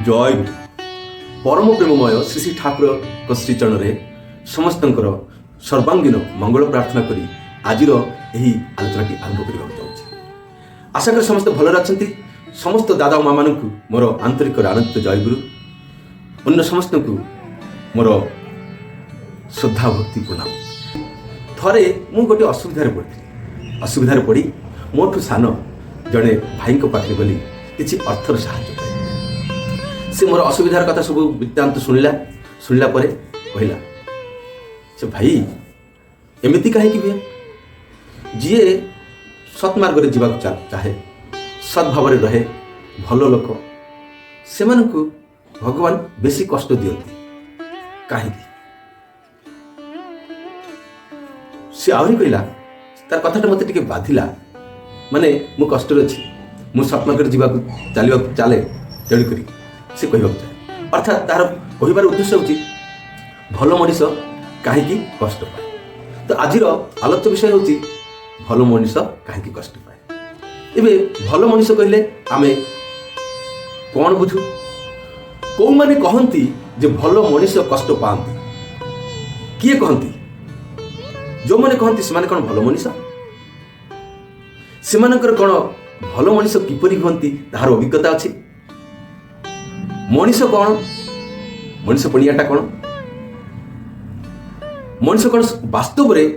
जय परम प्रेममय श्री श्री ठाकुर श्रीचरण समस्त सर्वांगीन मंगल प्रार्थना करी आज आलोचना की आरंभ करने आशा कर समस्त भल अच्छा समस्त दादा माँ मान मोर आंतरिक आनंदित जयगुरु अन्य समस्त को मोर श्रद्धा भक्ति प्रणाम। थरे मु गोटे असुविधार पड़ी मोठू सान जड़े भाई पाखे गली किसी अर्थर साहाय्य से मोर असुविधार कथा सब वृत्तांत शुणिला कहला से भाई एमती कहीं हुए जी सत्मार्ग में जावाक चाहे सद्भाव रहे भल लोक से भगवान बेसी कष्ट दियंती कहीं सी आहरी कहला तार कथाटा मत टे बाधिला माने मु कष्ट अच्छी मु सत्मार्ग चलने चले तेणुक से कहवाक चाहे अर्थात तार कहबार उद्देश्य हूँ भल मनीष कहीं कष्ट पाए। तो आज आलोच्य विषय हूँ भल मनीष कहीं कष्ट पाए। एबे भल मनीष कहले आमे कौन बुझू कौ माने कहती जे भल मनीष कष्ट पाती किए कहती जो माने कहती से कौन भल मनीष से कौन भल मनीष किपरि हंती तार अभिज्ञता अच्छी मनीष कौन मनीष पणियाटा कौन मनीष कौन वास्तव में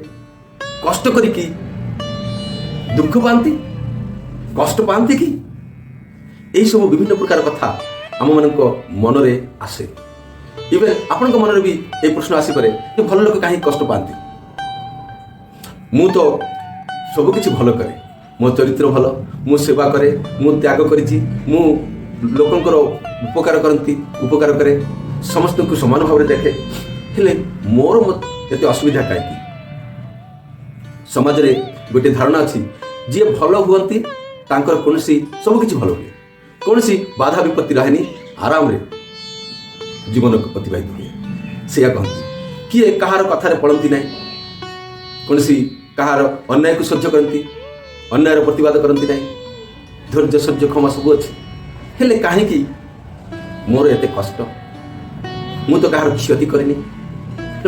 कष्ट करिकी दुख पाती कष्ट पाती कि यही सब विभिन्न प्रकार कथा आम मान मन में आसे इवन आपण मन भी ये प्रश्न आसीपे कि भल लोक कहीं कष्ट पाती मु तो सब किछि भल करे मो चरित्र भल मु सेवा करे मु त्याग करिछि मु लोकंकर उपकार करे समस्त को समान भाव देखे हेले मोर एते असुविधा कहीं समाज रे गोटे धारणा अच्छी जी भल हुअंती तांकर कोनसी सब किछि भल हुए कोनसी बाधा विपत्ति रहेनी आराम रे जीवन अतिबाहित हुए से कहती किए कहार कथार पड़ती ना कोनसी कहार अन्याय को सह्य करती अन्यायर प्रतिवाद करती ना धैर्य सह्य क्षमा सब अच्छी हेले कहीं मोर एते कष्ट मु तो कहार क्षति करनी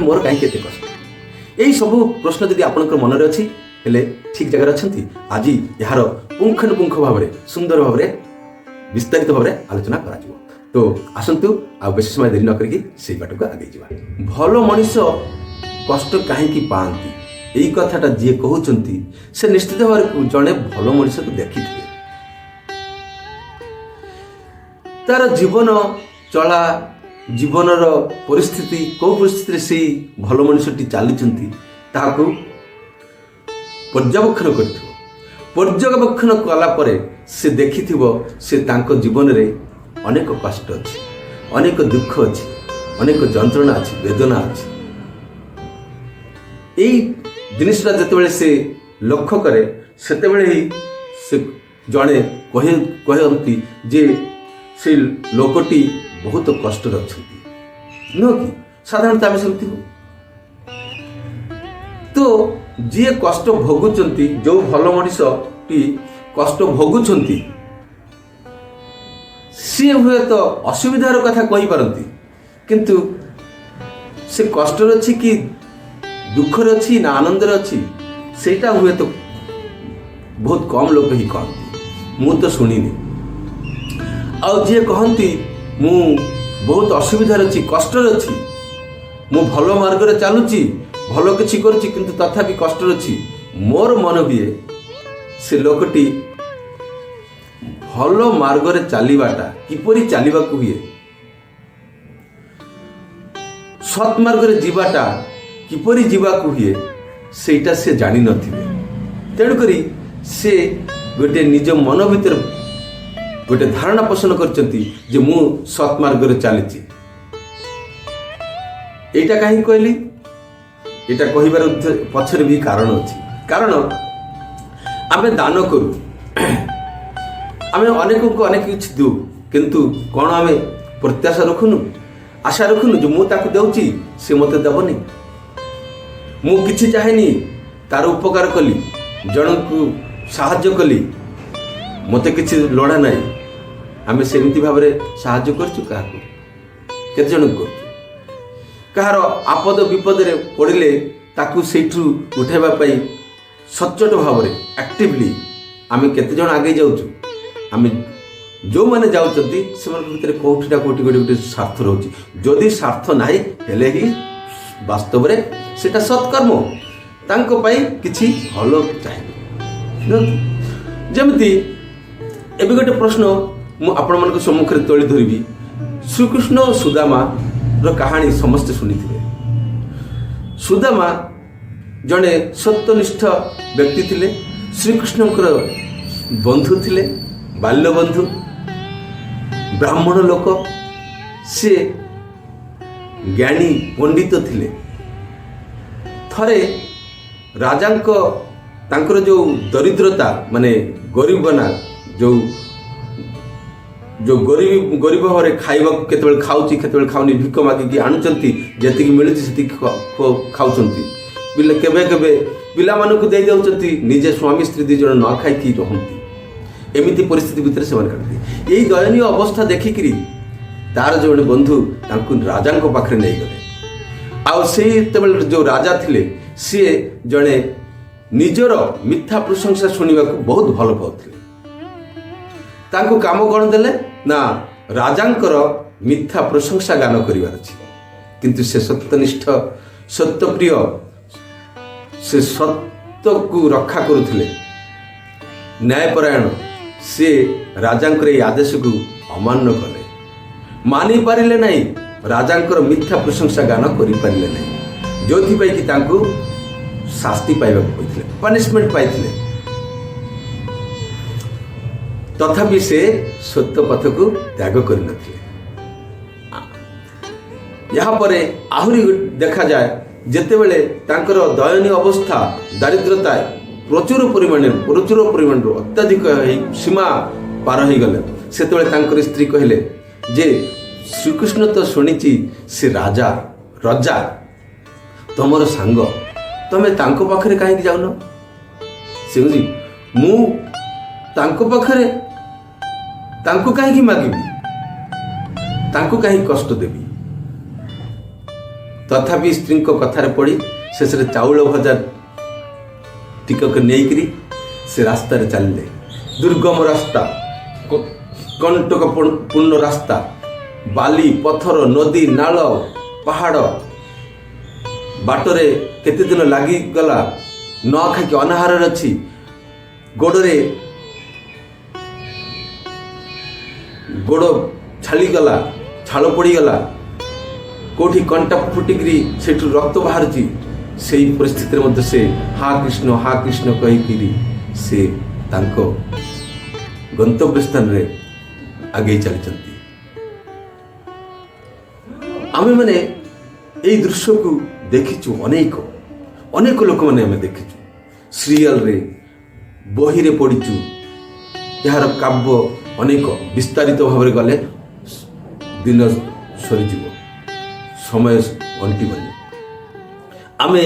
मोर कहीं कष्ट यही सब प्रश्न यदि आपंकर मन में अच्छी हेले ठीक जगह अच्छा आज यार पुंखानुपुंख भाव में सुंदर भाव में विस्तारित भाव में आलोचना करा तो आसतु आ बेसी समय देरी न करिकी से बाट को आगे जावा। भल मनीष कष्ट कहीं पाती यही कथाटा जी कहते से निश्चित भाव जड़े भल मनीष को देखी तार जीवन चला जीवनर परिस्थिति कौ परिस्थिति से भल मनीषटी चली पर्यवेक्षण पर्यवेक्षण कलापर से देखि से तांको जीवन रे अनेक कष्ट अच्छी अनेक दुख अच्छी अनेक जंत्रणा अच्छी वेदना अच्छी यही जिनिसटा जितेबाला से लक्ष्य करे सेतेबेले ही से जड़े कहती जे से लोकटी बहुत कष्ट अच्छी नुह कि साधारणतः आम सेमती हो तो जी कष्ट भोगुंट जो भल मनीषटी कष्ट भोगुंट सी हुए तो असुविधार कथा कही पारती किंतु से कष्ट अच्छी कि दुखर अच्छी ना आनंदर अच्छी सेटा हुए तो बहुत कम लोग ही कहती मु तो शुणिनी आउ जी कहती मु बहुत असुविधार अच्छी कष्टर अच्छी मु भल मार्ग रे चलुची भल किछि करुछि किंतु तथापि कष्टर अच्छी मोर मन हुए से लोकटी भल मार्ग रे चलवाटा किपरि चलवाक हुए सत् मार्ग रे जीवाटा किपरि जीवाक हुए सेटा से जानि नथिबे तेणुकरी से गोटे निज मन भीतर गोटे धारणा पोषण करचंती जे मु सत् मार्ग रे चलीची एटा कहीं कहली एटा कहिबार पछरे भी कारण अछि कारण आमे दान करू आमे अनेक को अनेक किछि दू किंतु कोन आमे प्रत्याशा रखुनु आशा रखुनु जे मु ताकू देउची से मते देबनी मु किछि चाहेनी तार उपकार कली जन को साहाय्य कली मते किछि लोड़ा नाही ଆମେ ସେମିତି ଭାବରେ ସାହାଯ୍ୟ କରୁଛୁ କାହାକୁ? କେତେ ଜଣଙ୍କୁ କରୁଛୁ? କାହାର ଆପଦ ବିପଦରେ ପଡ଼ିଲେ ତାକୁ ସେଇଠୁ ଉଠାଇବା ପାଇଁ ସଚ୍ଚୋଟ ଭାବରେ ଆକ୍ଟିଭଲି ଆମେ କେତେ ଜଣ ଆଗେଇ ଯାଉଛୁ? ଆମେ ଯେଉଁମାନେ ଯାଉଛନ୍ତି ସେମାନଙ୍କ ଭିତରେ କେଉଁଠି ନା କେଉଁଠି ଗୋଟେ ସ୍ୱାର୍ଥ ରହୁଛି। ଯଦି ସ୍ୱାର୍ଥ ନାହିଁ ହେଲେ ହିଁ ବାସ୍ତବରେ ସେଇଟା ସତ୍କର୍ମ, ତାଙ୍କ ପାଇଁ କିଛି ଭଲ ଚାହିଁବେ। ଯେମିତି ଏବେ ଗୋଟେ ପ୍ରଶ୍ନ ମୁଁ ଆପଣମାନଙ୍କ ସମ୍ମୁଖରେ ତୋଳି ଧରିବି। ଶ୍ରୀକୃଷ୍ଣ ଓ ସୁଦାମାର କାହାଣୀ ସମସ୍ତେ ଶୁଣିଥିବେ। ସୁଦାମା ଜଣେ ସତ୍ୟନିଷ୍ଠ ବ୍ୟକ୍ତି ଥିଲେ, ଶ୍ରୀକୃଷ୍ଣଙ୍କର ବନ୍ଧୁ ଥିଲେ, ବାଲ୍ୟ ବନ୍ଧୁ, ବ୍ରାହ୍ମଣ ଲୋକ। ସେ ଜ୍ଞାନୀ ପଣ୍ଡିତ ଥିଲେ। ଥରେ ରାଜାଙ୍କ ତାଙ୍କର ଯେଉଁ ଦରିଦ୍ରତା ମାନେ ଗରିବନା ଯେଉଁ ଗରିବ ଭାବରେ ଖାଇବାକୁ କେତେବେଳେ ଖାଉଛି କେତେବେଳେ ଖାଉନି, ଭିକ ମାଗିକି ଆଣୁଛନ୍ତି, ଯେତିକି ମିଳୁଛି ସେତିକି ଖାଉଛନ୍ତି। କେବେ କେବେ ପିଲାମାନଙ୍କୁ ଦେଇ ଦେଉଛନ୍ତି, ନିଜେ ସ୍ୱାମୀ ସ୍ତ୍ରୀ ଦୁଇ ଜଣ ନ ଖାଇକି ରହନ୍ତି। ଏମିତି ପରିସ୍ଥିତି ଭିତରେ ସେମାନେ କାଟନ୍ତି। ଏଇ ଦୟନୀୟ ଅବସ୍ଥା ଦେଖିକିରି ତାର ଜଣେ ବନ୍ଧୁ ତାଙ୍କୁ ରାଜାଙ୍କ ପାଖରେ ନେଇଗଲେ। ଆଉ ସେଇ ଯେତେବେଳେ ଯେଉଁ ରାଜା ଥିଲେ ସିଏ ଜଣେ ନିଜର ମିଥ୍ୟା ପ୍ରଶଂସା ଶୁଣିବାକୁ ବହୁତ ଭଲ ପାଉଥିଲେ। ତାଙ୍କୁ କାମ କ'ଣ ଦେଲେ ନା ରାଜାଙ୍କର ମିଥ୍ୟା ପ୍ରଶଂସା ଗାନ କରିବାର ଅଛି। କିନ୍ତୁ ସେ ସତ୍ୟନିଷ୍ଠ ସତ୍ୟପ୍ରିୟ, ସେ ସତ୍ୟକୁ ରକ୍ଷା କରୁଥିଲେ, ନ୍ୟାୟପରାୟଣ। ସେ ରାଜାଙ୍କର ଏହି ଆଦେଶକୁ ଅମାନ୍ୟ କଲେ, ମାନିପାରିଲେ ନାହିଁ, ରାଜାଙ୍କର ମିଥ୍ୟା ପ୍ରଶଂସା ଗାନ କରିପାରିଲେ ନାହିଁ, ଯେଉଁଥିପାଇଁ କି ତାଙ୍କୁ ଶାସ୍ତି ପାଇବାକୁ କହିଥିଲେ, ପନିଶମେଣ୍ଟ ପାଇଥିଲେ। ତଥାପି ସେ ସତ୍ୟ ପଥକୁ ତ୍ୟାଗ କରିନଥିଲେ। ଏହାପରେ ଆହୁରି ଦେଖାଯାଏ, ଯେତେବେଳେ ତାଙ୍କର ଦୟନୀୟ ଅବସ୍ଥା, ଦାରିଦ୍ରତା ପ୍ରଚୁର ପରିମାଣରୁ ଅତ୍ୟଧିକ ସୀମା ପାର ହୋଇଗଲେ, ସେତେବେଳେ ତାଙ୍କର ସ୍ତ୍ରୀ କହିଲେ ଯେ ଶ୍ରୀକୃଷ୍ଣ ତ ଶୁଣିଛି ସେ ରଜା ତମର ସାଙ୍ଗ, ତମେ ତାଙ୍କ ପାଖରେ କାହିଁକି ଯାଉନ? ସେ କହୁଛି ମୁଁ ତାଙ୍କ ପାଖରେ ତାଙ୍କୁ କାହିଁକି ମାଗିବି, ତାଙ୍କୁ କାହିଁକି କଷ୍ଟ ଦେବି? ତଥାପି ସ୍ତ୍ରୀଙ୍କ କଥାରେ ପଡ଼ି ଶେଷରେ ଚାଉଳ ଭଜା ଟିକକ ନେଇକରି ସେ ରାସ୍ତାରେ ଚାଲିଲେ। ଦୁର୍ଗମ ରାସ୍ତା, କଣ୍ଟକପୂର୍ଣ୍ଣ ରାସ୍ତା, ବାଲି ପଥର, ନଦୀ ନାଳ, ପାହାଡ଼। ବାଟରେ କେତେ ଦିନ ଲାଗିଗଲା, ନ ଖାଇକି ଅନାହାରରେ ଅଛି, ଗୋଡ଼ ଛାଳିଗଲା, ଛାଳ ପଡ଼ିଗଲା, କେଉଁଠି କଣ୍ଟା ଫୁଟିକିରି ସେଠୁ ରକ୍ତ ବାହାରୁଛି। ସେଇ ପରିସ୍ଥିତିରେ ମଧ୍ୟ ସେ ହା କୃଷ୍ଣ କହିକିରି ସେ ତାଙ୍କ ଗନ୍ତବ୍ୟ ସ୍ଥାନରେ ଆଗେଇ ଚାଲିଛନ୍ତି। ଆମେମାନେ ଏଇ ଦୃଶ୍ୟକୁ ଦେଖିଛୁ, ଅନେକ ଲୋକମାନେ ଆମେ ଦେଖିଛୁ, ସିରିଏଲରେ, ବହିରେ ପଢ଼ିଛୁ। ଏହାର କାବ୍ୟ ଅନେକ ବିସ୍ତାରିତ ଭାବରେ ଗଲେ ଦିନ ସରିଯିବ, ସମୟ ଅଣ୍ଟିବନି। ଆମେ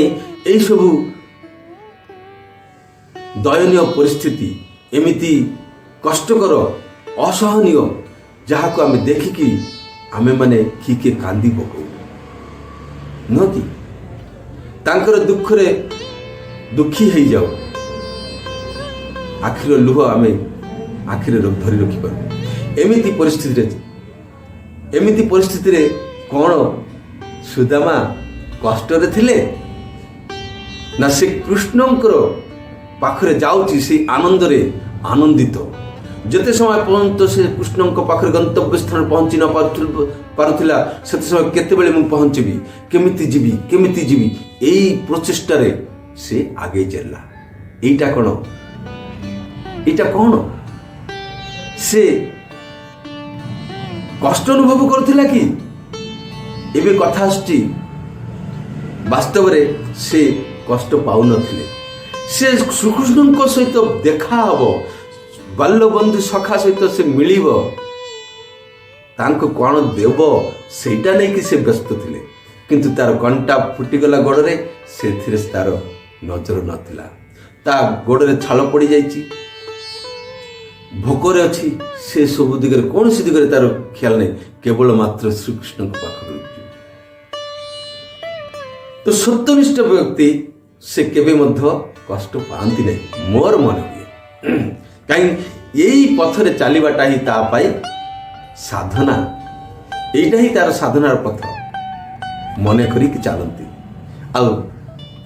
ଏଇସବୁ ଦୟନୀୟ ପରିସ୍ଥିତି, ଏମିତି କଷ୍ଟକର, ଅସହନୀୟ, ଯାହାକୁ ଆମେ ଦେଖିକି ଆମେମାନେ କିଏ କାନ୍ଦି ପକାଉ, ନୁହଁ କି? ତାଙ୍କର ଦୁଃଖରେ ଦୁଃଖୀ ହେଇଯାଉ, ଆଖିର ଲୁହ ଆମେ ଆଖିରେ ଧରି ରଖିପାରୁ। ଏମିତି ପରିସ୍ଥିତିରେ କ'ଣ ସୁଦାମା କଷ୍ଟରେ ଥିଲେ? ନା ସେ କୃଷ୍ଣଙ୍କର ପାଖରେ ଯାଉଛି, ସେଇ ଆନନ୍ଦରେ ଆନନ୍ଦିତ। ଯେତେ ସମୟ ପର୍ଯ୍ୟନ୍ତ ସେ କୃଷ୍ଣଙ୍କ ପାଖରେ ଗନ୍ତବ୍ୟ ସ୍ଥାନରେ ପହଞ୍ଚି ନ ପାରୁଥିଲା, ସେତେ ସମୟ କେତେବେଳେ ମୁଁ ପହଞ୍ଚିବି, କେମିତି ଯିବି, ଏଇ ପ୍ରଚେଷ୍ଟାରେ ସେ ଆଗେଇ ଚାଲିଲା। ଏଇଟା କ'ଣ ସେ କଷ୍ଟ ଅନୁଭବ କରୁଥିଲା କି? ଏବେ କଥା ଆସୁଛି, ବାସ୍ତବରେ ସେ କଷ୍ଟ ପାଉନଥିଲେ। ସେ ଶ୍ରୀକୃଷ୍ଣଙ୍କ ସହିତ ଦେଖା ହବ, ବାଲ୍ୟବନ୍ଧୁ ସଖା ସହିତ ସେ ମିଳିବ, ତାଙ୍କୁ କ'ଣ ଦେବ ସେଇଟା ନେଇକି ସେ ବ୍ୟସ୍ତ ଥିଲେ। କିନ୍ତୁ ତାର କଣ୍ଟା ଫୁଟିଗଲା ଗୋଡ଼ରେ, ସେଥିରେ ତାର ନଜର ନଥିଲା। ତା ଗୋଡ଼ରେ ଛାଳ ପଡ଼ିଯାଇଛି, ଭୋକରେ ଅଛି, ସେ ସବୁ ଦିଗରେ କୌଣସି ଦିଗରେ ତାର ଖିଆଲ ନାହିଁ, କେବଳ ମାତ୍ର ଶ୍ରୀକୃଷ୍ଣଙ୍କ ପାଖକୁ। ତ ସତ୍ୟନିଷ୍ଠ ବ୍ୟକ୍ତି ସେ କେବେ ମଧ୍ୟ କଷ୍ଟ ପାଆନ୍ତି ନାହିଁ, ମୋର ମନେ ହୁଏ। କାହିଁକି ଏଇ ପଥରେ ଚାଲିବାଟା ହିଁ ତା ପାଇଁ ସାଧନା, ଏଇଟା ହିଁ ତାର ସାଧନାର ପଥ ମନେ କରିକି ଚାଲନ୍ତି। ଆଉ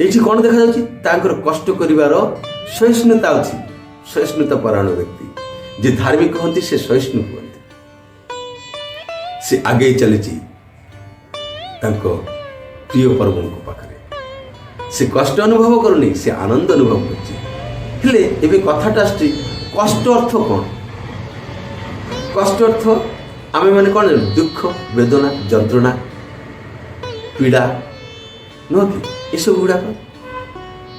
ଏଇଠି କ'ଣ ଦେଖାଯାଉଛି? ତାଙ୍କର କଷ୍ଟ କରିବାର ସହିଷ୍ଣୁତା ଅଛି। ସହିଷ୍ଣୁତା ପରାୟଣ ବ୍ୟକ୍ତି ଯେ ଧାର୍ମିକ ହୁଅନ୍ତି ସେ ସହିଷ୍ଣୁ ହୁଅନ୍ତି। ସେ ଆଗେଇ ଚାଲିଛି ତାଙ୍କ ପ୍ରିୟ ପରମଙ୍କ ପାଖରେ। ସେ କଷ୍ଟ ଅନୁଭବ କରୁନି, ସେ ଆନନ୍ଦ ଅନୁଭବ କରୁଛି। ହେଲେ ଏବେ କଥାଟା ଆସୁଛି, କଷ୍ଟ ଅର୍ଥ କ'ଣ? କଷ୍ଟ ଅର୍ଥ ଆମେମାନେ କ'ଣ ଜାଣୁ? ଦୁଃଖ, ବେଦନା, ଯନ୍ତ୍ରଣା, ପୀଡ଼ା, ନୁହଁ କି? ଏସବୁ ଗୁଡ଼ାକ।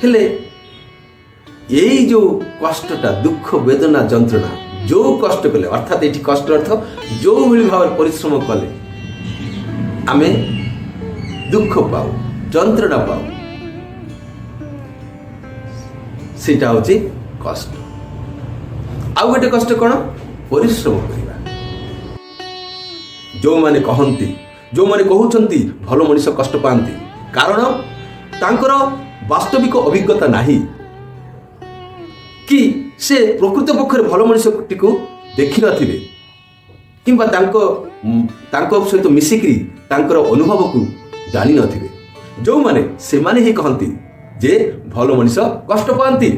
ହେଲେ ଏଇ ଯେଉଁ କଷ୍ଟଟା, ଦୁଃଖ, ବେଦନା, ଯନ୍ତ୍ରଣା, ଯେଉଁ କଷ୍ଟ କଲେ, ଅର୍ଥାৎ ଏଇଠି କଷ୍ଟ ଅର୍ଥ ଯେଉଁଭଳି ଭାବରେ ପରିଶ୍ରମ କଲେ ଆମେ ଦୁଃଖ ପାଉ, ଯନ୍ତ୍ରଣା ପାଉ, ସେଇଟା ହେଉଛି କଷ୍ଟ। ଆଉ ଗୋଟେ କଷ୍ଟ କ'ଣ? ପରିଶ୍ରମ କରିବା। ଯେଉଁମାନେ କହୁଛନ୍ତି ଭଲ ମଣିଷ କଷ୍ଟ ପାଆନ୍ତି, କାରଣ ତାଙ୍କର ବାସ୍ତବିକ ଅଭିଜ୍ଞତା ନାହିଁ, କି ସେ ପ୍ରକୃତ ପକ୍ଷରେ ଭଲ ମଣିଷଟିକୁ ଦେଖିନଥିବେ, କିମ୍ବା ତାଙ୍କ ସହିତ ମିଶିକିରି ତାଙ୍କର ଅନୁଭବକୁ ଜାଣିନଥିବେ। ସେମାନେ ହିଁ କହନ୍ତି ଯେ ଭଲ ମଣିଷ କଷ୍ଟ ପାଆନ୍ତି।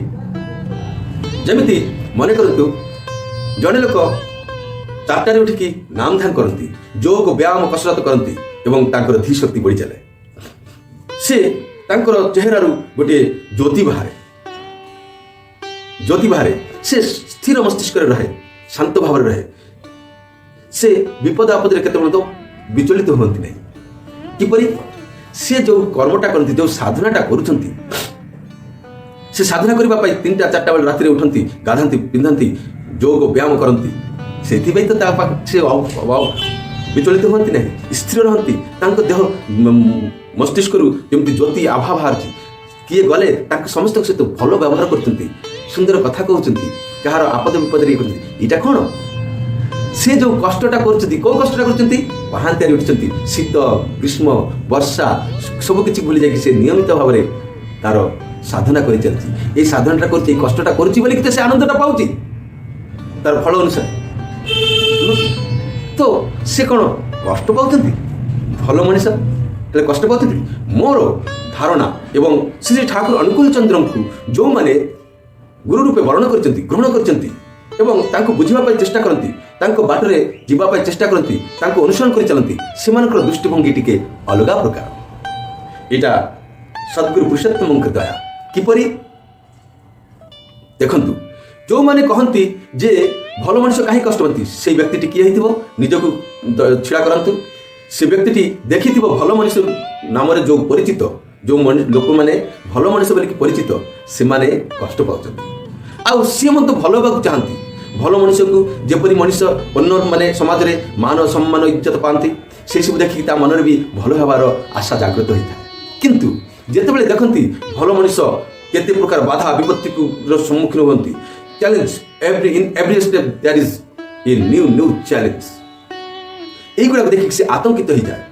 ଯେମିତି ମନେ କରନ୍ତୁ, ଜଣେ ଲୋକ 4টাରେ ଉଠିକି ନାମ ଧ୍ୟାନ କରନ୍ତି, ଯୋଗ, ବ୍ୟାୟାମ, କସରତ କରନ୍ତି ଏବଂ ତାଙ୍କର ଧୀ ଶକ୍ତି ବଢ଼ି ଚାଲେ। ସେ ତାଙ୍କର ଚେହେରାରୁ ଗୋଟିଏ ଜ୍ୟୋତି ବାହାରେ। ସେ ସ୍ଥିର ମସ୍ତିଷ୍କରେ ରହେ, ଶାନ୍ତ ଭାବରେ ରହେ। ସେ ବିପଦ ଆପଦରେ କେତେବେଳେ ତ ବିଚଳିତ ହୁଅନ୍ତି ନାହିଁ। କିପରି? ସେ ଯେଉଁ କର୍ମଟା କରନ୍ତି, ଯେଉଁ ସାଧନାଟା କରୁଛନ୍ତି, ସେ ସାଧନା କରିବା ପାଇଁ 3ଟା 4ଟା ବେଳେ ରାତିରେ ଉଠନ୍ତି, ଗାଧାନ୍ତି, ପିନ୍ଧନ୍ତି, ଯୋଗ ବ୍ୟାୟାମ କରନ୍ତି। ସେଥିପାଇଁ ତ ତା ପାଖରେ ସେ ବିଚଳିତ ହୁଅନ୍ତି ନାହିଁ, ସ୍ଥିର ରହନ୍ତି। ତାଙ୍କ ଦେହ ମସ୍ତିଷ୍କରୁ ଯେମିତି ଜ୍ୟୋତି ଆଭା ବାହାରୁଛି। କିଏ ଗଲେ ତାଙ୍କ ସମସ୍ତଙ୍କ ସହିତ ଭଲ ବ୍ୟବହାର କରୁଛନ୍ତି, ସୁନ୍ଦର କଥା କହୁଛନ୍ତି, କାହାର ଆପଦ ବିପଦରେ ଇଏ କରୁଛନ୍ତି। ଏଇଟା କ'ଣ? ସେ ଯେଉଁ କଷ୍ଟଟା କରୁଛନ୍ତି, କେଉଁ କଷ୍ଟଟା କରୁଛନ୍ତି? ପାହାନ୍ତିଆରେ ଉଠିଛନ୍ତି, ଶୀତ, ଗ୍ରୀଷ୍ମ, ବର୍ଷା ସବୁକିଛି ଭୁଲି ଯାଇକି ସେ ନିୟମିତ ଭାବରେ ତାର ସାଧନା କରି ଚାଲିଛି। ଏଇ ସାଧନାଟା କରୁଛି, ଏଇ କଷ୍ଟଟା କରୁଛି ବୋଲିକି ତ ସେ ଆନନ୍ଦଟା ପାଉଛି ତାର ଫଳ ଅନୁସାରେ। ତ ସେ କ'ଣ କଷ୍ଟ ପାଉଛନ୍ତି? ଭଲ ମଣିଷ ହେଲେ କଷ୍ଟ ପାଉଛନ୍ତି? ମୋର ଧାରଣା, ଏବଂ ଶ୍ରୀ ଠାକୁର ଅନୁକୂଳ ଚନ୍ଦ୍ରଙ୍କୁ ଯେଉଁମାନେ ଗୁରୁ ରୂପେ ଗ୍ରହଣ କରିଛନ୍ତି ଏବଂ ତାଙ୍କୁ ବୁଝିବା ପାଇଁ ଚେଷ୍ଟା କରନ୍ତି, ତାଙ୍କ ବାଟରେ ଯିବା ପାଇଁ ଚେଷ୍ଟା କରନ୍ତି, ତାଙ୍କୁ ଅନୁସରଣ କରି ଚାଲନ୍ତି, ସେମାନଙ୍କର ଦୃଷ୍ଟିଭଙ୍ଗୀ ଟିକେ ଅଲଗା ପ୍ରକାର। ଏଇଟା ସଦ୍ଗୁରୁ ପୁରୁଷୋତ୍ତମଙ୍କ ଦୟା। କିପରି? ଦେଖନ୍ତୁ, ଯେଉଁମାନେ କହନ୍ତି ଯେ ଭଲ ମଣିଷ କାହିଁକି କଷ୍ଟ ପାଆନ୍ତି, ସେଇ ବ୍ୟକ୍ତିଟି କିଏ ହେଇଥିବ? ନିଜକୁ ଛିଡ଼ା କରନ୍ତୁ। ସେ ବ୍ୟକ୍ତିଟି ଦେଖିଥିବ ଭଲ ମଣିଷ ନାମରେ ଯେଉଁ ପରିଚିତ, ଯେଉଁ ଲୋକମାନେ ଭଲ ମଣିଷ ବୋଲିକି ପରିଚିତ, ସେମାନେ କଷ୍ଟ ପାଉଛନ୍ତି। ଆଉ ସିଏ ମଧ୍ୟ ଭଲ ହେବାକୁ ଚାହାନ୍ତି। ଭଲ ମଣିଷକୁ ଯେପରି ମଣିଷ ଅନ୍ୟମାନେ ସମାଜରେ ମାନ ସମ୍ମାନ ଇଜ୍ଜତ ପାଆନ୍ତି, ସେସବୁ ଦେଖିକି ତା ମନରେ ବି ଭଲ ହେବାର ଆଶା ଜାଗ୍ରତ ହୋଇଥାଏ। କିନ୍ତୁ ଯେତେବେଳେ ଦେଖନ୍ତି ଭଲ ମଣିଷ କେତେ ପ୍ରକାର ବାଧା ବିପତ୍ତିକୁ ସମ୍ମୁଖୀନ ହୁଅନ୍ତି, challenge, in every step there is a new challenge, এইগুলাକୁ ଦେଖିକି ସେ ଆତଙ୍କିତ ହେଇଯାଏ,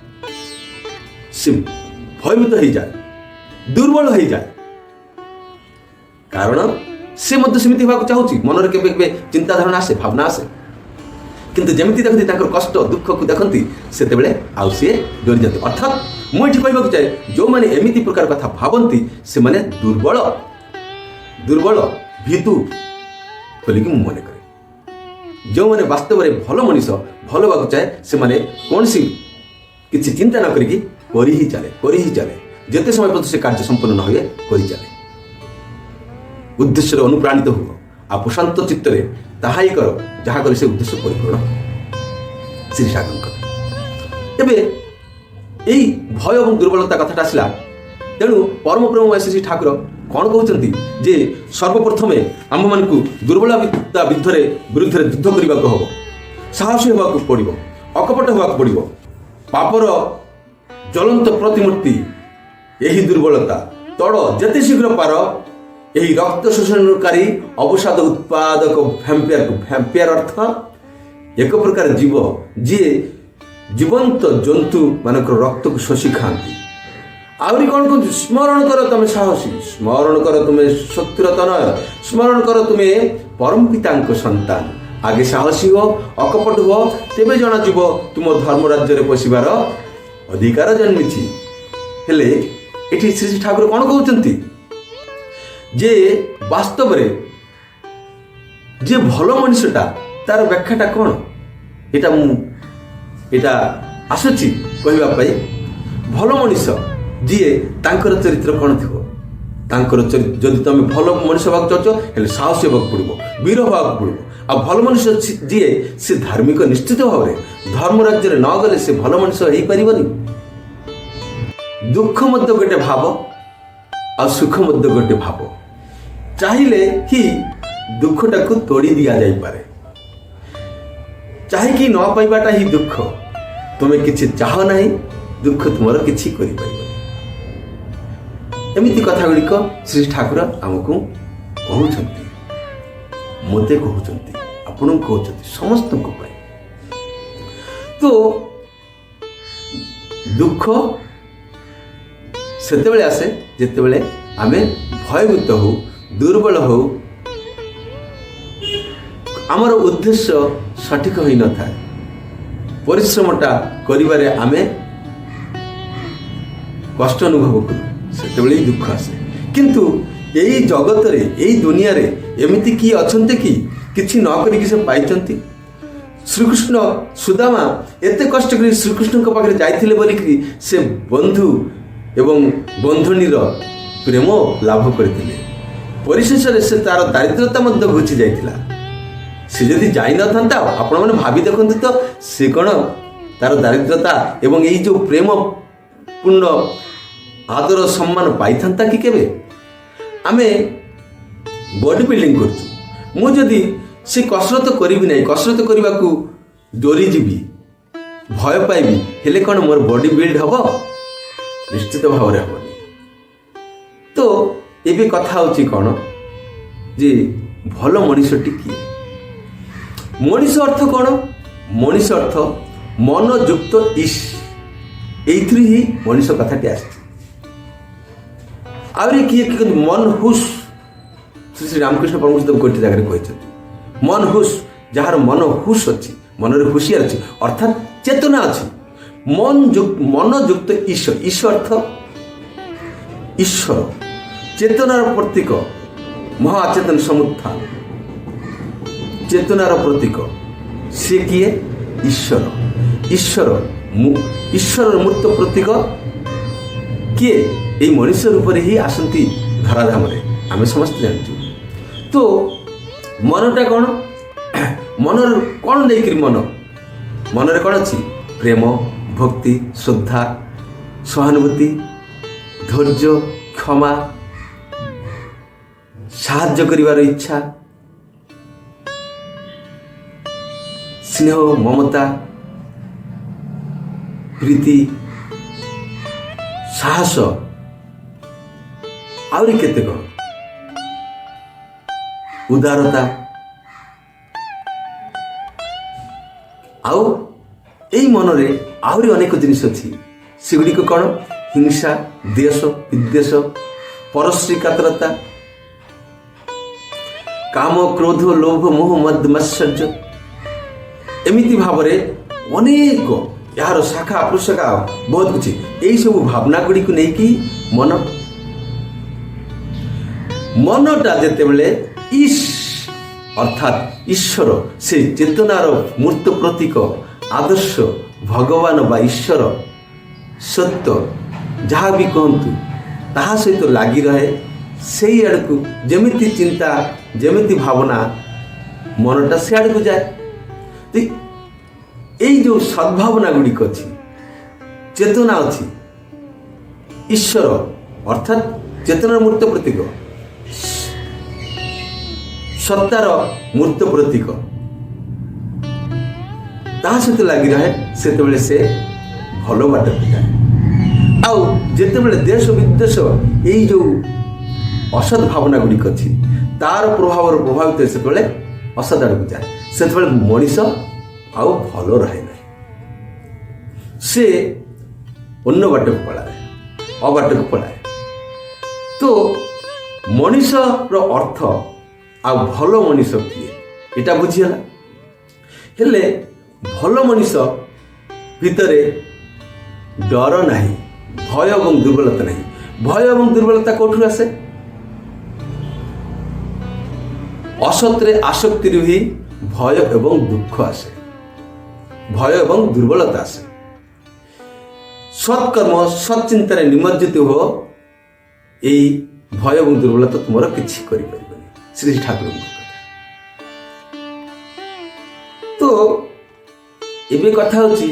ସେ ଭୟଭୀତ ହେଇଯାଏ, ଦୁର୍ବଳ ହେଇଯାଏ। କାରଣ ସେ ମଧ୍ୟ ସେମିତି ହେବାକୁ ଚାହୁଁଛି। ମନରେ କେବେ କେବେ ଚିନ୍ତାଧାରଣା ଆସେ, ଭାବନା ଆସେ। କିନ୍ତୁ ଯେମିତି ଦେଖନ୍ତି ତାଙ୍କର କଷ୍ଟ ଦୁଃଖକୁ ଦେଖନ୍ତି, ସେତେବେଳେ ଆଉ ସିଏ ଡରିଯାନ୍ତି। ଅର୍ଥାତ୍ ମୁଁ ଏଠି କହିବାକୁ ଚାହେଁ, ଯେଉଁମାନେ ଏମିତି ପ୍ରକାର କଥା ଭାବନ୍ତି ସେମାନେ ଦୁର୍ବଳ ଭୀତୁ ବୋଲିକି ମୁଁ ମନେ କରେ। ଯେଉଁମାନେ ବାସ୍ତବରେ ଭଲ ମଣିଷ, ଭଲ ହେବାକୁ ଚାହେଁ, ସେମାନେ କୌଣସି କିଛି ଚିନ୍ତା ନ କରିକି କରି ହିଁ ଚାଲେ। ଯେତେ ସମୟ ପର୍ଯ୍ୟନ୍ତ ସେ କାର୍ଯ୍ୟ ସମ୍ପନ୍ନ ନ ହୁଏ କରି ଚାଲେ। ଉଦ୍ଦେଶ୍ୟରେ ଅନୁପ୍ରାଣିତ ହୁଅ, ଆଉ ପ୍ରଶାନ୍ତ ଚିତ୍ତରେ ତାହାଇ କର ଯାହା କଲେ ସେ ଉଦ୍ଦେଶ୍ୟ ପରିପୂର୍ଣ୍ଣ ଶ୍ରୀ ଠାକୁରଙ୍କ। ଏବେ ଏଇ ଭୟ ଏବଂ ଦୁର୍ବଳତା କଥାଟା ଆସିଲା, ତେଣୁ ପରମ ପ୍ରେମମୟ ଶ୍ରୀ ଠାକୁର କ'ଣ କହୁଛନ୍ତି ଯେ ସର୍ବପ୍ରଥମେ ଆମମାନଙ୍କୁ ଦୁର୍ବଳତା ବିରୁଦ୍ଧରେ ଯୁଦ୍ଧ କରିବାକୁ ହେବ, ସାହସୀ ହେବାକୁ ପଡ଼ିବ, ଅକପଟ ହେବାକୁ ପଡ଼ିବ। ପାପର ଜ୍ୱଳନ୍ତ ପ୍ରତିମୂର୍ତ୍ତି ଏହି ଦୁର୍ବଳତା ତଡ଼ ଯେତେ ଶୀଘ୍ର ପାର ଏହି ରକ୍ତ ଶୋଷଣକାରୀ ଅବସାଦ ଉତ୍ପାଦକ ଭ୍ୟାମ୍ପିୟାର ଅର୍ଥ ଏକ ପ୍ରକାର ଜୀବ ଯିଏ ଜୀବନ୍ତ ଜନ୍ତୁ ମାନଙ୍କର ରକ୍ତକୁ ଶୋଷି ଖାଆନ୍ତି। ଆହୁରି କ'ଣ କୁହନ୍ତି? ସ୍ମରଣ କର ତମେ ସାହସୀ, ସ୍ମରଣ କର ତୁମେ ଶତ୍ରୁର ତନୟ, ସ୍ମରଣ କର ତୁମେ ପରମ ପିତାଙ୍କ ସନ୍ତାନ। ଆଗେ ସାହସୀ ହୁଅ, ଅକପଟ ହୁଅ, ତେବେ ଜଣାଯିବ ତୁମ ଧର୍ମ ରାଜ୍ୟରେ ପଶିବାର ଅଧିକାର ଜନ୍ମିଛି। ହେଲେ ଏଠି ଶ୍ରୀ ଶ୍ରୀ ଠାକୁର କ'ଣ କହୁଛନ୍ତି ଯେ ବାସ୍ତବରେ ଯେ ଭଲ ମଣିଷଟା ତାର ବ୍ୟାଖ୍ୟାଟା କ'ଣ? ଏଇଟା ଆସୁଛି କହିବା ପାଇଁ। ଭଲ ମଣିଷ ଯିଏ ତାଙ୍କର ଚରିତ୍ର କ'ଣ ଥିବ? ତାଙ୍କର ଯଦି ତମେ ଭଲ ମଣିଷ ହେବାକୁ ଚାହୁଁଛ ହେଲେ ସାହସୀ ହେବାକୁ ପଡ଼ିବ, ବୀର ହେବାକୁ ପଡ଼ିବ। ଆଉ ଭଲ ମଣିଷ ଯିଏ ସେ ଧାର୍ମିକ ନିଶ୍ଚିତ ଭାବରେ ଧର୍ମ ରାଜ୍ୟରେ ନ ଗଲେ ସେ ଭଲ ମଣିଷ ହେଇପାରିବନି। ଦୁଃଖ ମଧ୍ୟ ଗୋଟେ ଭାବ ଆଉ ସୁଖ ମଧ୍ୟ ଗୋଟେ ଭାବ। ଚାହିଁଲେ ହିଁ ଦୁଃଖଟାକୁ ତୋଡ଼ି ଦିଆଯାଇପାରେ। ଚାହିଁକି ନ ପାଇବାଟା ହିଁ ଦୁଃଖ। ତୁମେ କିଛି ଚାହ ନାହିଁ, ଦୁଃଖ ତୁମର କିଛି କରିପାରିବନି। ଏମିତି କଥା ଗୁଡ଼ିକ ଶ୍ରୀ ଠାକୁର ଆମକୁ କହୁଛନ୍ତି, ମୋତେ କହୁଛନ୍ତି, ଆପଣଙ୍କୁ କହୁଛନ୍ତି, ସମସ୍ତଙ୍କ ପାଇଁ। ତ ଦୁଃଖ ସେତେବେଳେ ଆସେ ଯେତେବେଳେ ଆମେ ଭୟଭୀତ ହଉ, ଦୁର୍ବଳ ହଉ, ଆମର ଉଦ୍ଦେଶ୍ୟ ସଠିକ ହୋଇନଥାଏ, ପରିଶ୍ରମଟା କରିବାରେ ଆମେ କଷ୍ଟ ଅନୁଭବ କରୁ, ସେତେବେଳେ ହିଁ ଦୁଃଖ ଆସେ। କିନ୍ତୁ ଏଇ ଜଗତରେ, ଏଇ ଦୁନିଆରେ ଏମିତି କିଏ ଅଛନ୍ତି କି କିଛି ନ କରିକି ସେ ପାଇଛନ୍ତି? ଶ୍ରୀକୃଷ୍ଣ ସୁଦାମା ଏତେ କଷ୍ଟ କରି ଶ୍ରୀକୃଷ୍ଣଙ୍କ ପାଖରେ ଯାଇଥିଲେ ବୋଲିକି ସେ ବନ୍ଧୁ ଏବଂ ବନ୍ଧୁଣୀର ପ୍ରେମ ଲାଭ କରିଥିଲେ। ପରିଶେଷରେ ସେ ତାର ଦାରିଦ୍ରତା ମଧ୍ୟ ଘୁଚି ଯାଇଥିଲା। ସେ ଯଦି ଯାଇନଥାନ୍ତା, ଆପଣମାନେ ଭାବି ଦେଖନ୍ତୁ ତ, ସେ କ'ଣ ତାର ଦାରିଦ୍ରତା ଏବଂ ଏଇ ଯେଉଁ ପ୍ରେମ ପୂର୍ଣ୍ଣ ଆଦର ସମ୍ମାନ ପାଇଥାନ୍ତା କି କେବେ? ଆମେ ବଡି ବିଲ୍ଡିଂ କରୁଛୁ। ମୁଁ ଯଦି ସେ କସରତ କରିବି ନାହିଁ, କସରତ କରିବାକୁ ଡରିଯିବି, ଭୟ ପାଇବି, ହେଲେ କ'ଣ ମୋର ବଡି ବିଲ୍ଡ ହବ? ନିଶ୍ଚିତ ଭାବରେ ହବନି। ତ ଏବେ କଥା ହେଉଛି କ'ଣ ଯେ ଭଲ ମଣିଷଟି କିଏ? ମଣିଷ ଅର୍ଥ କ'ଣ? ମଣିଷ ଅର୍ଥ ମନଯୁକ୍ତ ଇସ୍। ଏଇଥିରୁ ହିଁ ମଣିଷ କଥାଟି ଆସିଛି। ଆହୁରି କିଏ ମନ ହୁସ୍, ଶ୍ରୀ ଶ୍ରୀ ରାମକୃଷ୍ଣ ପରମହଂସ ଗୋଟେ ଜାଗାରେ କହିଛନ୍ତି, ମନ ହୁସ୍, ଯାହାର ମନ ହୁସ୍ ଅଛି, ମନରେ ହୁସିଆର ଅଛି, ଅର୍ଥାତ୍ ଚେତନା ଅଛି। ମନଯୁକ୍ତ ଈଶ, ଈଶ ଅର୍ଥ ଈଶ୍ୱର, ଚେତନାର ପ୍ରତୀକ, ମହାଚେତନ ସମୁତ୍ଥାନ, ଚେତନାର ପ୍ରତୀକ। ସେ କିଏ? ଈଶ୍ୱର। ଈଶ୍ୱରର ମୂର୍ତ୍ତ ପ୍ରତୀକ କିଏ? ଏଇ ମଣିଷ ରୂପରେ ହିଁ ଆସନ୍ତି ଧରାଧାମରେ, ଆମେ ସମସ୍ତେ ଜାଣିଛୁ। ତ ମନଟା କ'ଣ? ମନର କ'ଣ ନେଇକରି ମନରେ କ'ଣ ଅଛି? ପ୍ରେମ, ଭକ୍ତି, ଶ୍ରଦ୍ଧା, ସହାନୁଭୂତି, ଧୈର୍ଯ୍ୟ, କ୍ଷମା, ସାହାଯ୍ୟ କରିବାର ଇଚ୍ଛା, ସ୍ନେହ, ମମତା, ପ୍ରୀତି, ସାହସ, ଆହୁରି କେତେ କ'ଣ, ଉଦାରତା। ଆଉ ଏଇ ମନରେ ଆହୁରି ଅନେକ ଜିନିଷ ଅଛି। ସେଗୁଡ଼ିକ କ'ଣ? ହିଂସା, ଦ୍ୱେଷ, ବିଦ୍ୱେଷ, ପରଶ୍ରୀ କାତରତା, କାମ, କ୍ରୋଧ, ଲୋଭ, ମୋହ, ମଦ, ମାତ୍ସର୍ଯ୍ୟ। ଏମିତି ଭାବରେ ଅନେକ ଏହାର ଶାଖା ପ୍ରଶାଖା ବହୁତ କିଛି। ଏଇସବୁ ଭାବନା ଗୁଡ଼ିକୁ ନେଇକି ମନଟା ଯେତେବେଳେ ଇସ୍ ଅର୍ଥାତ୍ ଈଶ୍ୱର, ସେ ଚେତନାର ମୂର୍ତ୍ତ ପ୍ରତୀକ, ଆଦର୍ଶ, ଭଗବାନ ବା ଈଶ୍ୱର, ସତ୍ୟ, ଯାହା ବି କୁହନ୍ତୁ ତାହା ସହିତ ଲାଗି ରହେ। ସେଇ ଆଡ଼କୁ ଯେମିତି ଚିନ୍ତା, ଯେମିତି ଭାବନା, ମନଟା ସେ ଆଡ଼କୁ ଯାଏ। ଏଇ ଯେଉଁ ସଦ୍ଭାବନା ଗୁଡ଼ିକ ଅଛି, ଚେତନା ଅଛି, ଈଶ୍ୱର ଅର୍ଥାତ୍ ଚେତନାର ମୂର୍ତ୍ତ ପ୍ରତୀକ, ସତ୍ତାର ମୂର୍ତ୍ତ ପ୍ରତୀକ, ତାହା ସହିତ ଲାଗି ରହେ, ସେତେବେଳେ ସେ ଭଲ ବାଟକୁ ଯାଏ। ଆଉ ଯେତେବେଳେ ଦେଶ ବିଦେଶ, ଏଇ ଯେଉଁ ଅସତ୍ ଭାବନା ଗୁଡ଼ିକ ଅଛି ତାର ପ୍ରଭାବରୁ ପ୍ରଭାବିତ ସେତେବେଳେ ଅସତ୍ ଆଡ଼କୁ ଯାଏ, ସେତେବେଳେ ମଣିଷ ଆଉ ଭଲ ରହେ ନାହିଁ, ସେ ଅନ୍ୟ ବାଟକୁ ପଳାଏ, ଅବାଟକୁ ପଳାଏ। ତ ମଣିଷର ଅର୍ଥ ଆଉ ଭଲ ମଣିଷ କିଏ ଏଇଟା ବୁଝିଗଲା। ହେଲେ ଭଲ ମଣିଷ ଭିତରେ ଡର ନାହିଁ, ଭୟ ଏବଂ ଦୁର୍ବଳତା ନାହିଁ। ଭୟ ଏବଂ ଦୁର୍ବଳତା କୋଉଠୁ ଆସେ? ଅସତରେ ଆସକ୍ତିରୁ ହିଁ ଭୟ ଏବଂ ଦୁଃଖ ଆସେ, ଭୟ ଏବଂ ଦୁର୍ବଳତା ଆସେ। ସତ୍କର୍ମ ସତ୍ଚିନ୍ତାରେ ନିମଜ୍ଜିତ ହୁଅ, ଏଇ ଭୟ ଏବଂ ଦୁର୍ବଳତା ତୁମର କିଛି କରିପାରିବନି। ଶ୍ରୀ ଠାକୁରଙ୍କ କଥା। ତ ଏବେ କଥା ହେଉଛି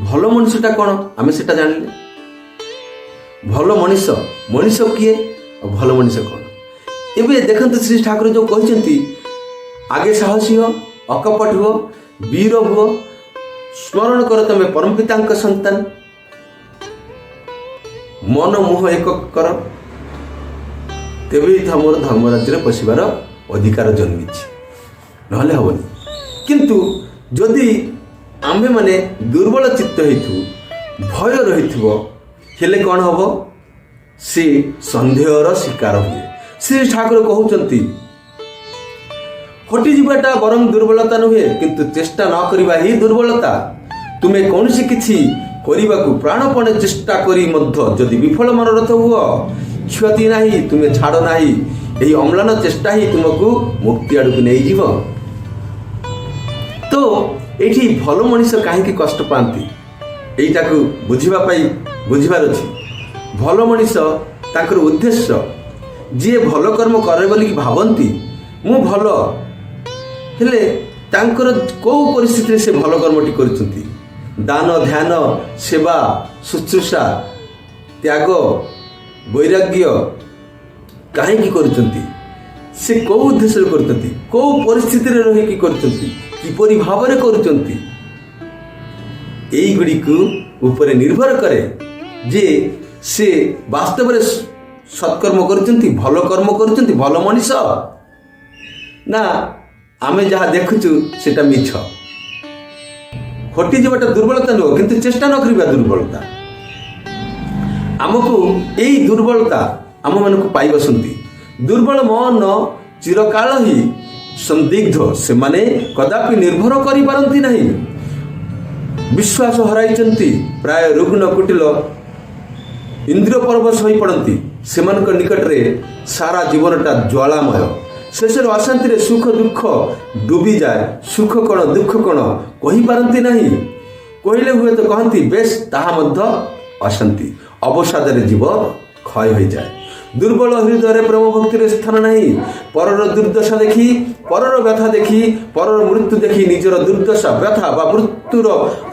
ଭଲ ମଣିଷଟା କ'ଣ ଆମେ ସେଟା ଜାଣିଲେ। ଭଲ ମଣିଷ, ମଣିଷ କିଏ ଆଉ ଭଲ ମଣିଷ କ'ଣ? ଏବେ ଦେଖନ୍ତୁ ଶ୍ରୀ ଠାକୁର ଯେଉଁ କହିଛନ୍ତି, ଆଗେ ସାହସୀ ହୁଅ, ଅକପଟ ହୁଅ, ବୀର ହୁଅ, ସ୍ମରଣ କର ତମେ ପରମ ପିତାଙ୍କ ସନ୍ତାନ, ମନ ମୁହଁ ଏକ କର, ତେବେ ତମର ଧର୍ମରାଜ୍ୟରେ ପଶିବାର ଅଧିକାର ଜନ୍ମିଛି, ନହେଲେ ହବନି। କିନ୍ତୁ ଯଦି ଆମ୍ଭେମାନେ ଦୁର୍ବଳ ଚିତ୍ତ ହେଇଥିବୁ, ଭୟ ରହିଥିବ, ହେଲେ କ'ଣ ହବ? ସେ ସନ୍ଦେହର ଶିକାର ହୁଏ। ଶ୍ରୀ ଠାକୁର କହୁଛନ୍ତି, ହଟିଯିବାଟା ବରଂ ଦୁର୍ବଳତା ନୁହେଁ, କିନ୍ତୁ ଚେଷ୍ଟା ନ କରିବା ହିଁ ଦୁର୍ବଳତା। ତୁମେ କୌଣସି କିଛି କରିବାକୁ ପ୍ରାଣପଣେ ଚେଷ୍ଟା କରି ମଧ୍ୟ ଯଦି ବିଫଳ ମନୋରଥ ହୁଅ, କ୍ଷତି ନାହିଁ, ତୁମେ ଛାଡ଼ ନାହିଁ। ଏହି ଅମ୍ଳାନ ଚେଷ୍ଟା ହିଁ ତୁମକୁ ମୁକ୍ତି ଆଡ଼କୁ ନେଇଯିବ। ତ ଏଇଠି ଭଲ ମଣିଷ କାହିଁକି କଷ୍ଟ ପାଆନ୍ତି, ଏଇଟାକୁ ବୁଝିବାର ଅଛି। ଭଲ ମଣିଷ ତାଙ୍କର ଉଦ୍ଦେଶ୍ୟ, ଯିଏ ଭଲ କର୍ମ କରେ ବୋଲିକି ଭାବନ୍ତି ମୁଁ ଭଲ, ହେଲେ ତାଙ୍କର କେଉଁ ପରିସ୍ଥିତିରେ ସେ ଭଲ କର୍ମଟି କରୁଛନ୍ତି? ଦାନ, ଧ୍ୟାନ, ସେବା, ଶୁଶ୍ରୂଷା, ତ୍ୟାଗ, ବୈରାଗ୍ୟ କାହିଁକି କରୁଛନ୍ତି? ସେ କେଉଁ ଉଦ୍ଦେଶ୍ୟରେ କରୁଛନ୍ତି? କେଉଁ ପରିସ୍ଥିତିରେ ରହିକି କରୁଛନ୍ତି? କିପରି ଭାବରେ କରୁଛନ୍ତି? এইଗୁଡ଼ିକୁ ଉପରେ ନିର୍ଭର କରେ ଯେ ସେ ବାସ୍ତବରେ ସତ୍କର୍ମ କରୁଛନ୍ତି, ଭଲ କର୍ମ କରୁଛନ୍ତି, ଭଲ ମଣିଷ, ନା ଆମେ ଯାହା ଦେଖୁଛୁ ସେଟା ମିଛ। ହଟିଯିବାଟା ଦୁର୍ବଳତା ନୁହଁ, କିନ୍ତୁ ଚେଷ୍ଟା ନ କରିବା ଦୁର୍ବଳତା। ଆମକୁ ଏଇ ଦୁର୍ବଳତା ଆମମାନଙ୍କୁ ପାଇ ବସନ୍ତି। ଦୁର୍ବଳ ମନ ଚିରକାଳ ହିଁ ସନ୍ଦିଗ୍ଧ, ସେମାନେ କଦାପି ନିର୍ଭର କରିପାରନ୍ତି ନାହିଁ। ବିଶ୍ୱାସ ହରାଇଛନ୍ତି, ପ୍ରାୟ ରୁଗ୍ଣ କୁଟିଳ ଇନ୍ଦ୍ରିୟ ପରବଶ ହୋଇପଡ଼ନ୍ତି। ସେମାନଙ୍କ ନିକଟରେ ସାରା ଜୀବନଟା ଜ୍ୱାଳାମୟ। ଶେଷରେ ଅଶାନ୍ତିରେ ସୁଖ ଦୁଃଖ ଡୁବିଯାଏ। ସୁଖ କ'ଣ ଦୁଃଖ କ'ଣ କହିପାରନ୍ତି ନାହିଁ। କହିଲେ ହୁଏତ କହନ୍ତି ବେଶ୍, ତାହା ମଧ୍ୟ ଅଶାନ୍ତି। ଅବସାଦରେ ଜୀବ କ୍ଷୟ ହୋଇଯାଏ। ଦୁର୍ବଳ ହୃଦୟରେ ପ୍ରେମ ଭକ୍ତିରେ ସ୍ଥାନ ନାହିଁ। ପରର ଦୁର୍ଦ୍ଦଶା ଦେଖି, ପରର ବ୍ୟଥା ଦେଖି, ପରର ମୃତ୍ୟୁ ଦେଖି ନିଜର ଦୁର୍ଦ୍ଦଶା, ବ୍ୟଥା ବା ମୃତ୍ୟୁର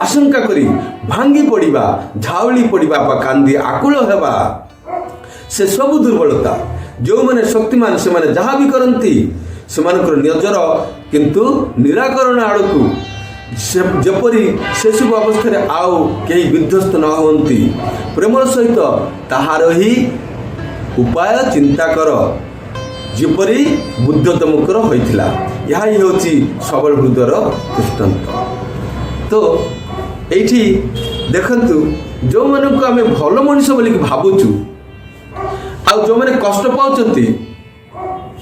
ଆଶଙ୍କା କରି ଭାଙ୍ଗି ପଡ଼ିବା, ଝାଉଳି ପଡ଼ିବା ବା କାନ୍ଦି ଆକୁଳ ହେବା, ସେ ସବୁ ଦୁର୍ବଳତା। ଯେଉଁମାନେ ଶକ୍ତିମାନ ସେମାନେ ଯାହା ବି କରନ୍ତି, ସେମାନଙ୍କର ନଜର କିନ୍ତୁ ନିରାକରଣ ଆଡ଼କୁ, ଯେପରି ସେସବୁ ଅବସ୍ଥାରେ ଆଉ କେହି ବିଧ୍ୱସ୍ତ ନ ହୁଅନ୍ତି। ପ୍ରେମର ସହିତ ତାହାର ହିଁ ଉପାୟ ଚିନ୍ତା କର, ଯେପରି ବୁଦ୍ଧତମଙ୍କର ହୋଇଥିଲା। ଏହା ହିଁ ହେଉଛି ସବଳ ହୃଦୟର ଦୃଷ୍ଟାନ୍ତ। ତ ଏଇଠି ଦେଖନ୍ତୁ, ଯେଉଁମାନଙ୍କୁ ଆମେ ଭଲ ମଣିଷ ବୋଲିକି ଭାବୁଛୁ, ଆଉ ଯେଉଁମାନେ କଷ୍ଟ ପାଉଛନ୍ତି,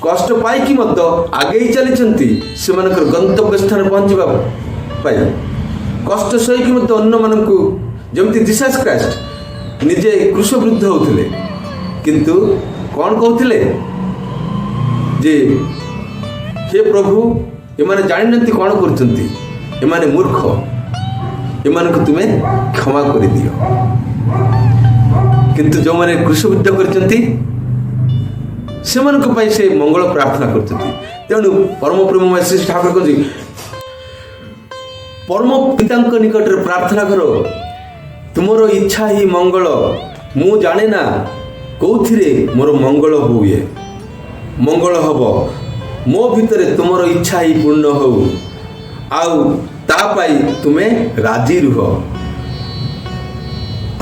କଷ୍ଟ ପାଇକି ମଧ୍ୟ ଆଗେଇ ଚାଲିଛନ୍ତି ସେମାନଙ୍କର ଗନ୍ତବ୍ୟ ସ୍ଥାନରେ ପହଞ୍ଚିବା ପାଇଁ, କଷ୍ଟ ସହିକି ମଧ୍ୟ ଅନ୍ୟମାନଙ୍କୁ, ଯେମିତି ଜିସସ୍ ଖ୍ରୀଷ୍ଟ ନିଜେ କ୍ରୁଶବିଦ୍ଧ ହେଉଥିଲେ, କିନ୍ତୁ କ'ଣ କହୁଥିଲେ ଯେ ହେ ପ୍ରଭୁ, ଏମାନେ ଜାଣିନାହାନ୍ତି କ'ଣ କରୁଛନ୍ତି, ଏମାନେ ମୂର୍ଖ, ଏମାନଙ୍କୁ ତୁମେ କ୍ଷମା କରିଦିଅ। କିନ୍ତୁ ଯେଉଁମାନେ କ୍ରୁଶବିଦ୍ଧ କରିଛନ୍ତି ସେମାନଙ୍କ ପାଇଁ ସେ ମଙ୍ଗଳ ପ୍ରାର୍ଥନା କରୁଛନ୍ତି। ତେଣୁ ପରମ ପ୍ରେମମୟ ଶ୍ରୀ ଠାକୁର କହୁଛି, ପରମ ପିତାଙ୍କ ନିକଟରେ ପ୍ରାର୍ଥନା କର, ତୁମର ଇଚ୍ଛା ହିଁ ମଙ୍ଗଳ। ମୁଁ ଜାଣେ ନା କେଉଁଥିରେ ମୋର ମଙ୍ଗଳ ହୁଏ, ମଙ୍ଗଳ ହେବ। ମୋ ଭିତରେ ତୁମର ଇଚ୍ଛା ହିଁ ପୂର୍ଣ୍ଣ ହଉ, ଆଉ ତା ପାଇଁ ତୁମେ ରାଜି ରୁହ,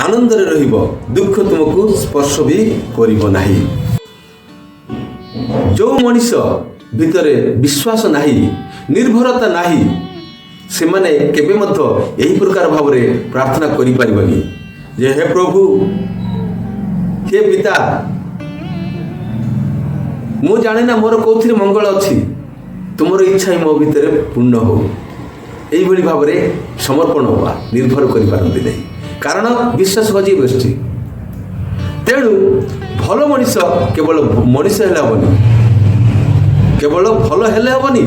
ଆନନ୍ଦରେ ରହିବ, ଦୁଃଖ ତୁମକୁ ସ୍ପର୍ଶ ବି କରିବ ନାହିଁ। जो मनीष भितर विश्वास नाही, निर्भरता नाही, से माने केबे मध्य यही प्रकार भाव में प्रार्थना करि परिबनी जे हे प्रभु, हे पिता, मु जाने ना मोर कौथिरे मंगल अच्छी, तुमर इच्छा ही मो भितर पूर्ण हो। यही भाव में समर्पण हुआ निर्भर करि पारंती नहीं, कारण विश्वास हजि बसछि। तेणु भल मनीष केवल मनीष हेले हेबनी, केवल भल हेले हेबनी,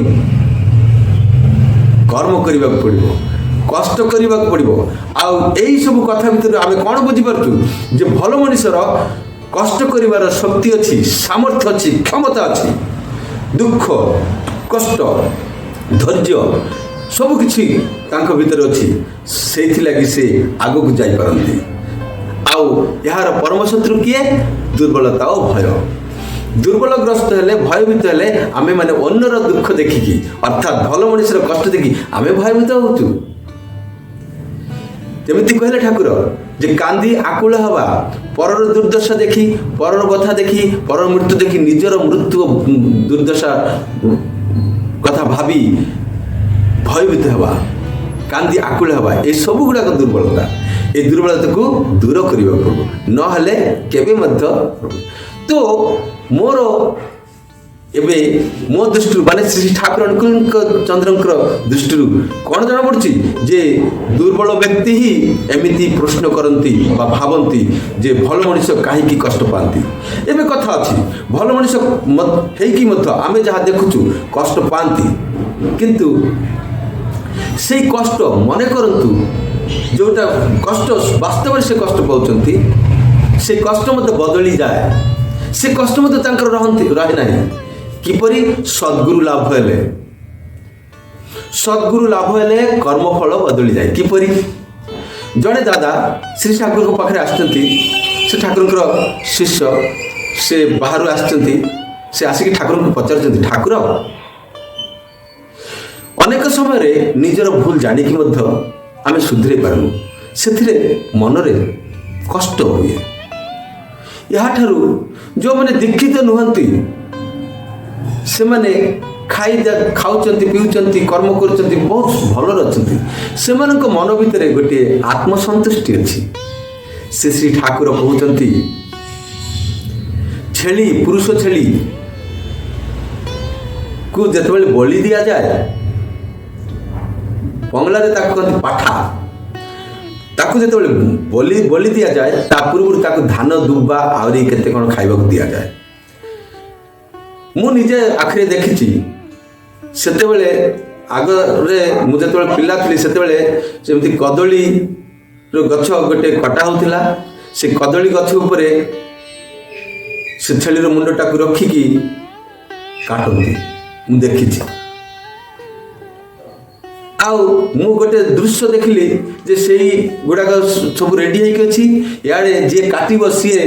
कर्म करने पड़ो, कष्ट करने पड़ो। आई सब कथा भितर आम कौन बुझीपु जे भल मनीषर कष्ट कर शक्ति अच्छी, सामर्थ्य अच्छी, क्षमता अच्छी। दुख, कष्ट, धैर्य सबकि भीतर अच्छी, से लगी से आग को जापारती। यार परम शत्रु किए? दुर्बलता और भय। दुर्बलग्रस्त हेले, भयभीत हेले आमे माने अन्यर दुख देखिकी, अर्थात भल मनीषर कष्ट देखी आमे भयभीत होचु। जेमिति कहले ठाकुर जे कांदी आकुल हवा, परर दुर्दशा देखी, परर कथा देखी, परर मृत्यु देखी निजर मृत्यु दुर्दशा कथा भावी भयभीत हवा, कांदी आकुल हवा, ये सब गुड़ाक दुर्बलता। ये दुर्बलता को दूर करने पड़ो, नहले केबे मध्य। तो मोर एबे मो दृष्टि माने श्री ठाकुर चंद्रंकर दृष्टि कौन जना पड़ी जे दुर्बल व्यक्ति ही एमिति प्रश्न करती भावती जे भल मनीष कहीं कष्ट पाती। एबे कथा अच्छी भल मनीष हो आमे जहाँ देखुचु कष्ट पाती, किंतु से कष्ट मन करंतु जोटा कष्ट वास्तव में से कष्ट पाउचंती, से कष्ट मत बदली जाए, से कष्ट मत रहे ना। किपरि? सद्गुरु लाभ हेले, सद्गुरु लाभ हेले कर्मफल बदली जाए। किपरि? जड़े दादा श्री ठाकुर को पाखे आसचंती, से ठाकुर शिष्य से बाहर आसचंती, से आसिक ठाकुर को पचार ठाकुर अनेक समय निजर भूल जानिकी आमे सुधरे पारु, से मनरे कष्ट हुए। याठारु जो मैंने दीक्षित नुहंती से माने खाऊचंती, पीउचंती, कर्म करुचंती, बहुत भल अच्छी, से मन भितर गोटे आत्मसंतुष्टि अच्छी। से श्री ठाकुर कहते छेली, पुरुष छेली को जिते बलि दि जाए, बंगला रे ताको कहते पाठा, ताकू जो बलि दि जाए ता पूर्व ताकू धान दुबा आहरी केते कौन खाइबा दि जाए। मु निजे आखिरे देखी सेतेबेले आगरे मुझे पिला थी सेतेबेले कदली गछ गोटे कटा होता, से कदली गछ उपर से छेलीर मुंडटा को रखिकी काटती मु देखी। मु गोटे दृश्य देखिली जे सेई गुड़ाक सब रेडी होइछि, याडे जे काटिबो सीए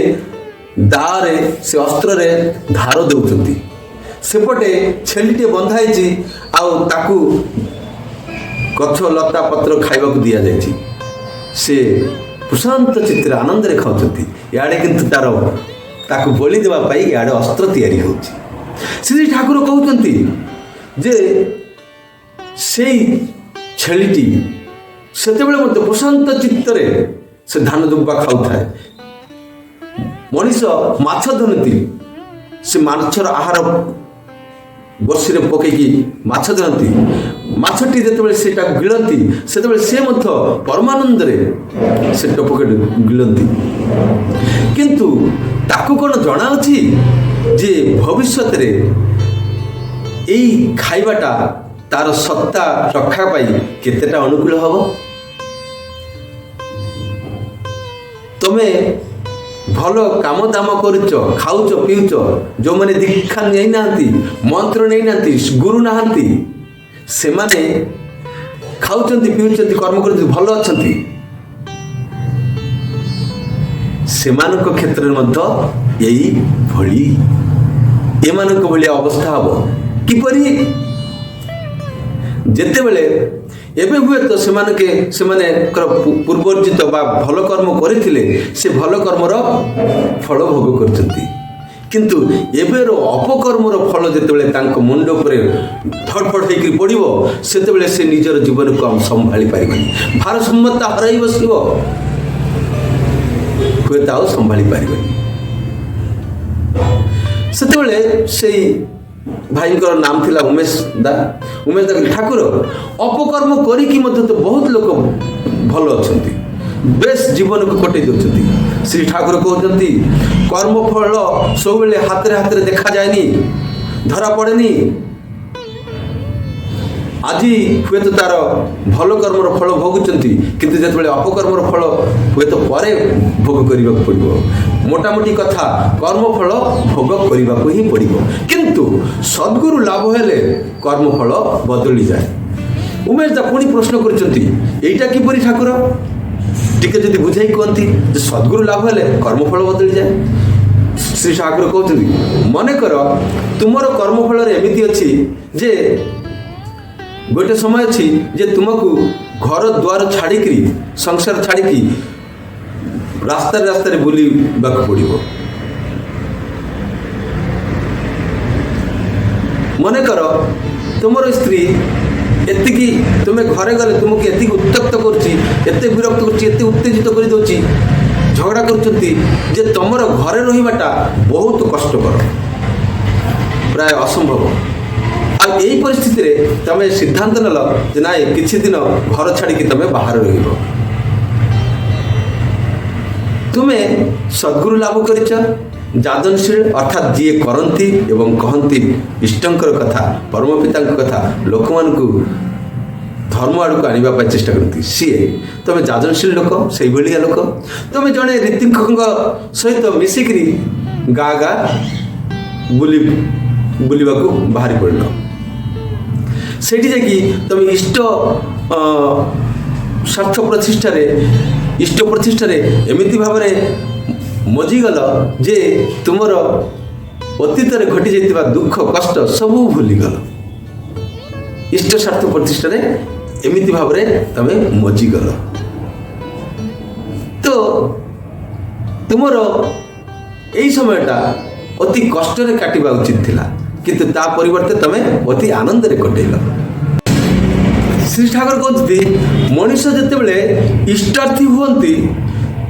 दारे से अस्त्र रे धार देउछंती, सेपटे छेलीटे बंधाइछि आउ ताकू गछ लता पत्र खाइबाकू दिया जाइछि। से प्रशांत चित्र आनंद रे खाउछंती, याडे किंतु तार ताकू बलि देबा पाई याडे अस्त्र तैयारी होछि। श्री ठाकुर कहउछंती जे सेई छेलीटी सेतेबेले मते प्रशांत चित्तरे से धान दुब्बा खाऊ थाए। मनीष माछ धरती, से माछर आहार बर्षी पकईकी माछ धरती, माछटी जितेबाला सेटा गिलती सेतेबाला से मध्य परमानंद रे से टपके गिलती। किंतु ताकू कौन जना अछि जे भविष्यत रे एई खाइबाटा तार सत्ता रक्षा पाई केतेटा अनुकूल हब। तमे भल काम दाम करुच, खाऊच पीउच, जो मैंने दीक्षा नहीं नांती, मंत्र नहीं नांती, गुरु नांती, से माने खाऊचंती पीउचंती कर्म करती भल अछंती, सेमानक क्षेत्र में मध्य यही भली एमानक भली अवस्था हब। किपरि? जेतेबेले एबे हुए तो सेमाने पूर्वर्जित बा भल कर्म करथिले, से भल कर्मर फल भोग करछंती, କିନ୍ତୁ ଏବେର ଅପକର୍ମର ଫଳ ଯେତେବେଳେ ତାଙ୍କ ମୁଣ୍ଡ ଉପରେ ଧଡ଼ଫଡ଼ ହେଇକି ପଡ଼ିବ, ସେତେବେଳେ ସେ ନିଜର ଜୀବନକୁ ସମ୍ଭାଳି ପାରିବନି, ଭାରସାମ୍ୟତା ହରାଇ ବସିବ, ହୁଏତ ଆଉ ସମ୍ଭାଳି ପାରିବନି। ସେତେବେଳେ ସେଇ ଭାଇଙ୍କର ନାମ ଥିଲା ଉମେଶ ଦା। ଉମେଶ ଦା କହିଲେ, ଠାକୁର ଅପକର୍ମ କରିକି ମଧ୍ୟ ତ ବହୁତ ଲୋକ ଭଲ ଅଛନ୍ତି, ବେଶ ଜୀବନକୁ କଟେଇ ଦେଉଛନ୍ତି। ଶ୍ରୀ ଠାକୁର କହୁଛନ୍ତି, କର୍ମଫଳ ସବୁବେଳେ ହାତରେ ହାତରେ ଦେଖାଯାଏନି, ଧରା ପଡ଼େନି। ଆଜି ହୁଏତ ତାର ଭଲ କର୍ମର ଫଳ ଭୋଗୁଛନ୍ତି, କିନ୍ତୁ ଯେତେବେଳେ ଅପକର୍ମର ଫଳ ହୁଏତ ପରେ ଭୋଗ କରିବାକୁ ପଡ଼ିବ। ମୋଟାମୋଟି କଥା, କର୍ମଫଳ ଭୋଗ କରିବାକୁ ହିଁ ପଡ଼ିବ, କିନ୍ତୁ ସଦ୍ଗୁରୁ ଲାଭ ହେଲେ କର୍ମଫଳ ବଦଳିଯାଏ। ଉମେଶ ଦା ପୁଣି ପ୍ରଶ୍ନ କରିଛନ୍ତି, ଏଇଟା କିପରି ଠାକୁର? ଟିକେ ଯଦି ବୁଝାଇ କୁହନ୍ତି ଯେ ସଦ୍ଗୁରୁ ଲାଭ ହେଲେ କର୍ମଫଳ ବଦଳିଯାଏ। ଶ୍ରୀ ଠାକୁର କହୁଛନ୍ତି, ମନେକର ତୁମର କର୍ମଫଳରେ ଏମିତି ଅଛି ଯେ ଗୋଟେ ସମୟ ଅଛି ଯେ ତୁମକୁ ଘର ଦ୍ୱାର ଛାଡ଼ିକିରି, ସଂସାର ଛାଡ଼ିକି ରାସ୍ତାରେ ରାସ୍ତାରେ ବୁଲିବାକୁ ପଡ଼ିବ। ମନେକର ତୁମର ସ୍ତ୍ରୀ ଏତିକି, ତୁମେ ଘରେ ଗଲେ ତୁମକୁ ଏତିକି ଉତ୍ତ୍ୟକ୍ତ କରୁଛି, ଏତେ ବିରକ୍ତ କରୁଛି, ଏତେ ଉତ୍ତେଜିତ କରିଦେଉଛି, ଝଗଡ଼ା କରୁଛନ୍ତି ଯେ ତୁମର ଘରେ ରହିବାଟା ବହୁତ କଷ୍ଟକର, ପ୍ରାୟ ଅସମ୍ଭବ। ଆଉ ଏଇ ପରିସ୍ଥିତିରେ ତମେ ସିଦ୍ଧାନ୍ତ ନେଲ ଯେ ନାଇଁ, କିଛି ଦିନ ଘର ଛାଡ଼ିକି ତମେ ବାହାରେ ରହିବ। ତୁମେ ସଦ୍ଗୁରୁ ଲାଭ କରିଛ, ଯାଜନଶୀଳ ଅର୍ଥାତ୍ ଯିଏ କରନ୍ତି ଏବଂ କହନ୍ତି ଇଷ୍ଟଙ୍କର କଥା, ପରମ ପିତାଙ୍କ କଥା, ଲୋକମାନଙ୍କୁ ଧର୍ମ ଆଡ଼କୁ ଆଣିବା ପାଇଁ ଚେଷ୍ଟା କରନ୍ତି, ସିଏ। ତମେ ଯାଜନଶୀଳ ଲୋକ, ସେଇଭଳିଆ ଲୋକ। ତମେ ଜଣେ ରୀତିଙ୍କ ସହିତ ମିଶିକିରି ଗାଁ ଗାଁ ବୁଲିବାକୁ ବାହାରି ପଡ଼ିଲ। ସେଇଠି ଯାଇକି ତମେ ଇଷ୍ଟ ସ୍ୱାର୍ଥ ପ୍ରତିଷ୍ଠାରେ ଏମିତି ଭାବରେ ମଜିଗଲ ଯେ ତୁମର ଅତୀତରେ ଘଟି ଯାଇଥିବା ଦୁଃଖ କଷ୍ଟ ସବୁ ଭୁଲିଗଲ। ଇଷ୍ଟ ସ୍ୱାର୍ଥ ପ୍ରତିଷ୍ଠାରେ ଏମିତି ଭାବରେ ତମେ ମଜିଗଲ। ତ ତୁମର ଏଇ ସମୟଟା ଅତି କଷ୍ଟରେ କାଟିବା ଉଚିତ ଥିଲା, କିନ୍ତୁ ତା ପରିବର୍ତ୍ତେ ତମେ ଅତି ଆନନ୍ଦରେ କଟେଇଲ। ଶ୍ରୀ ଠାକୁର କହୁଛନ୍ତି, ମଣିଷ ଯେତେବେଳେ ଇଷ୍ଟାର୍ଥୀ ହୁଅନ୍ତି,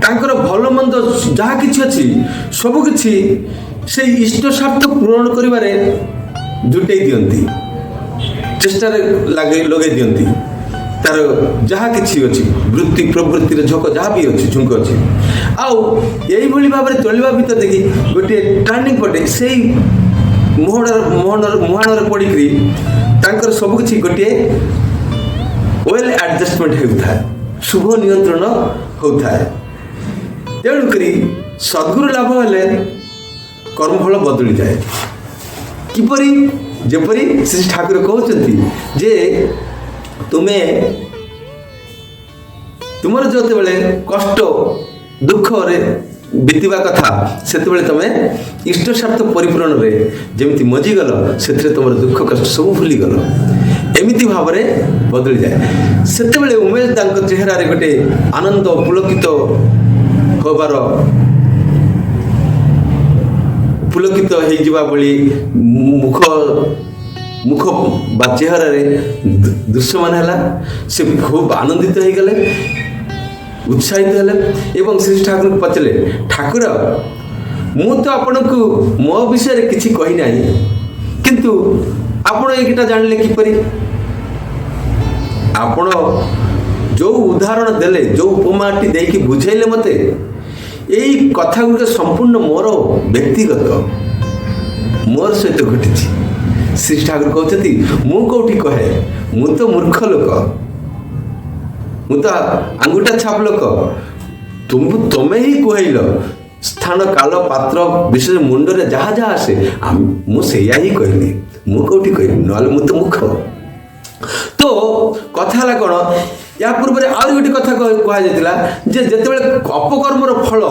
ତାଙ୍କର ଭଲ ମନ୍ଦ ଯାହା କିଛି ଅଛି ସବୁକିଛି ସେଇ ଇଷ୍ଟ ସ୍ୱାର୍ଥ ପୂରଣ କରିବାରେ ଜୁଟେଇ ଦିଅନ୍ତି, ଚେଷ୍ଟାରେ ଲଗେଇ ଦିଅନ୍ତି। ତାର ଯାହା କିଛି ଅଛି, ବୃତ୍ତି ପ୍ରବୃତ୍ତିର ଝୋঁକ ଯାହା ବି ଅଛି, ଝୁଙ୍କ ଅଛି, ଆଉ ଏଇଭଳି ଭାବରେ ଚଳିବା ଭିତରେ ଦେଖି ଗୋଟିଏ ଟର୍ଣ୍ଣିଂ ପଟେ ସେଇ ମୁହାଣରେ ପଡ଼ିକରି ତାଙ୍କର ସବୁକିଛି ଗୋଟିଏ ୱେଲ୍ ଆଡ଼ଜଷ୍ଟମେଣ୍ଟ ହେଉଥାଏ, ଶୁଭ ନିୟନ୍ତ୍ରଣ ହେଉଥାଏ। ତେଣୁକରି ସଦ୍ଗୁରୁ ଲାଭ ହେଲେ କର୍ମଫଳ ବଦଳିଯାଏ। କିପରି? ଯେପରି ଶ୍ରୀ ଠାକୁର କହୁଛନ୍ତି ଯେ ତୁମର ଯେତେବେଳେ କଷ୍ଟ ଦୁଃଖରେ ବିତିବା କଥା, ସେତେବେଳେ ତମେ ଇଷ୍ଟ ସ୍ୱାର୍ଥ ପରିପୂରଣରେ ଯେମିତି ମଜିଗଲ, ସେଥିରେ ତୁମର ଦୁଃଖ କଷ୍ଟ ସବୁ ଭୁଲିଗଲ, ଏମିତି ଭାବରେ ବଦଳିଯାଏ। ସେତେବେଳେ ଉମେଶ ଦାଙ୍କ ଚେହେରାରେ ଗୋଟେ ଆନନ୍ଦ ପୁଲକିତ ହେଇଯିବା ଭଳି ମୁଖ ବା ଚେହେରାରେ ଦୃଶ୍ୟମାନ ହେଲା। ସେ ଖୁବ୍ ଆନନ୍ଦିତ ହେଇଗଲେ, ଉତ୍ସାହିତ ହେଲେ ଏବଂ ଶ୍ରୀ ଠାକୁରଙ୍କୁ ପଚାରିଲେ, ଠାକୁର, ମୁଁ ତ ଆପଣଙ୍କୁ ମୋ ବିଷୟରେ କିଛି କହିନାହିଁ, କିନ୍ତୁ ଆପଣ ଏଇଟା ଜାଣିଲେ କିପରି? ଆପଣ ଯେଉଁ ଉଦାହରଣ ଦେଲେ, ଯେଉଁ ଉପମାଟି ଦେଇକି ବୁଝେଇଲେ ମୋତେ, ଏଇ କଥାଗୁଡ଼ିକ ସମ୍ପୂର୍ଣ୍ଣ ମୋର ବ୍ୟକ୍ତିଗତ, ମୋର ସହିତ ଘଟିଛି। ଶ୍ରୀ ଠାକୁର କହୁଛନ୍ତି, ମୁଁ କେଉଁଠି କହେ, ମୁଁ ତ ମୂର୍ଖ ଲୋକ, ମୁଁ ତ ଆଙ୍ଗୁଠା ଛାପ ଲୋକ, ତମେ ହିଁ କୁହେଇଲ ସ୍ଥାନ କାଳ ପାତ୍ର ବିଶେଷ ମୁଣ୍ଡରେ ଯାହା ଯାହା ଆସେ ମୁଁ ସେଇଆ ହିଁ କହିଲି, ମୁଁ କେଉଁଠି କହିଲି, ନହେଲେ ମୁଁ ତ ମୂର୍ଖ। ତ କଥା ହେଲା କ'ଣ, ୟା ପୂର୍ବରେ ଆହୁରି ଗୋଟେ କଥା କୁହାଯାଇଥିଲା ଯେ ଯେତେବେଳେ ଅପକର୍ମର ଫଳ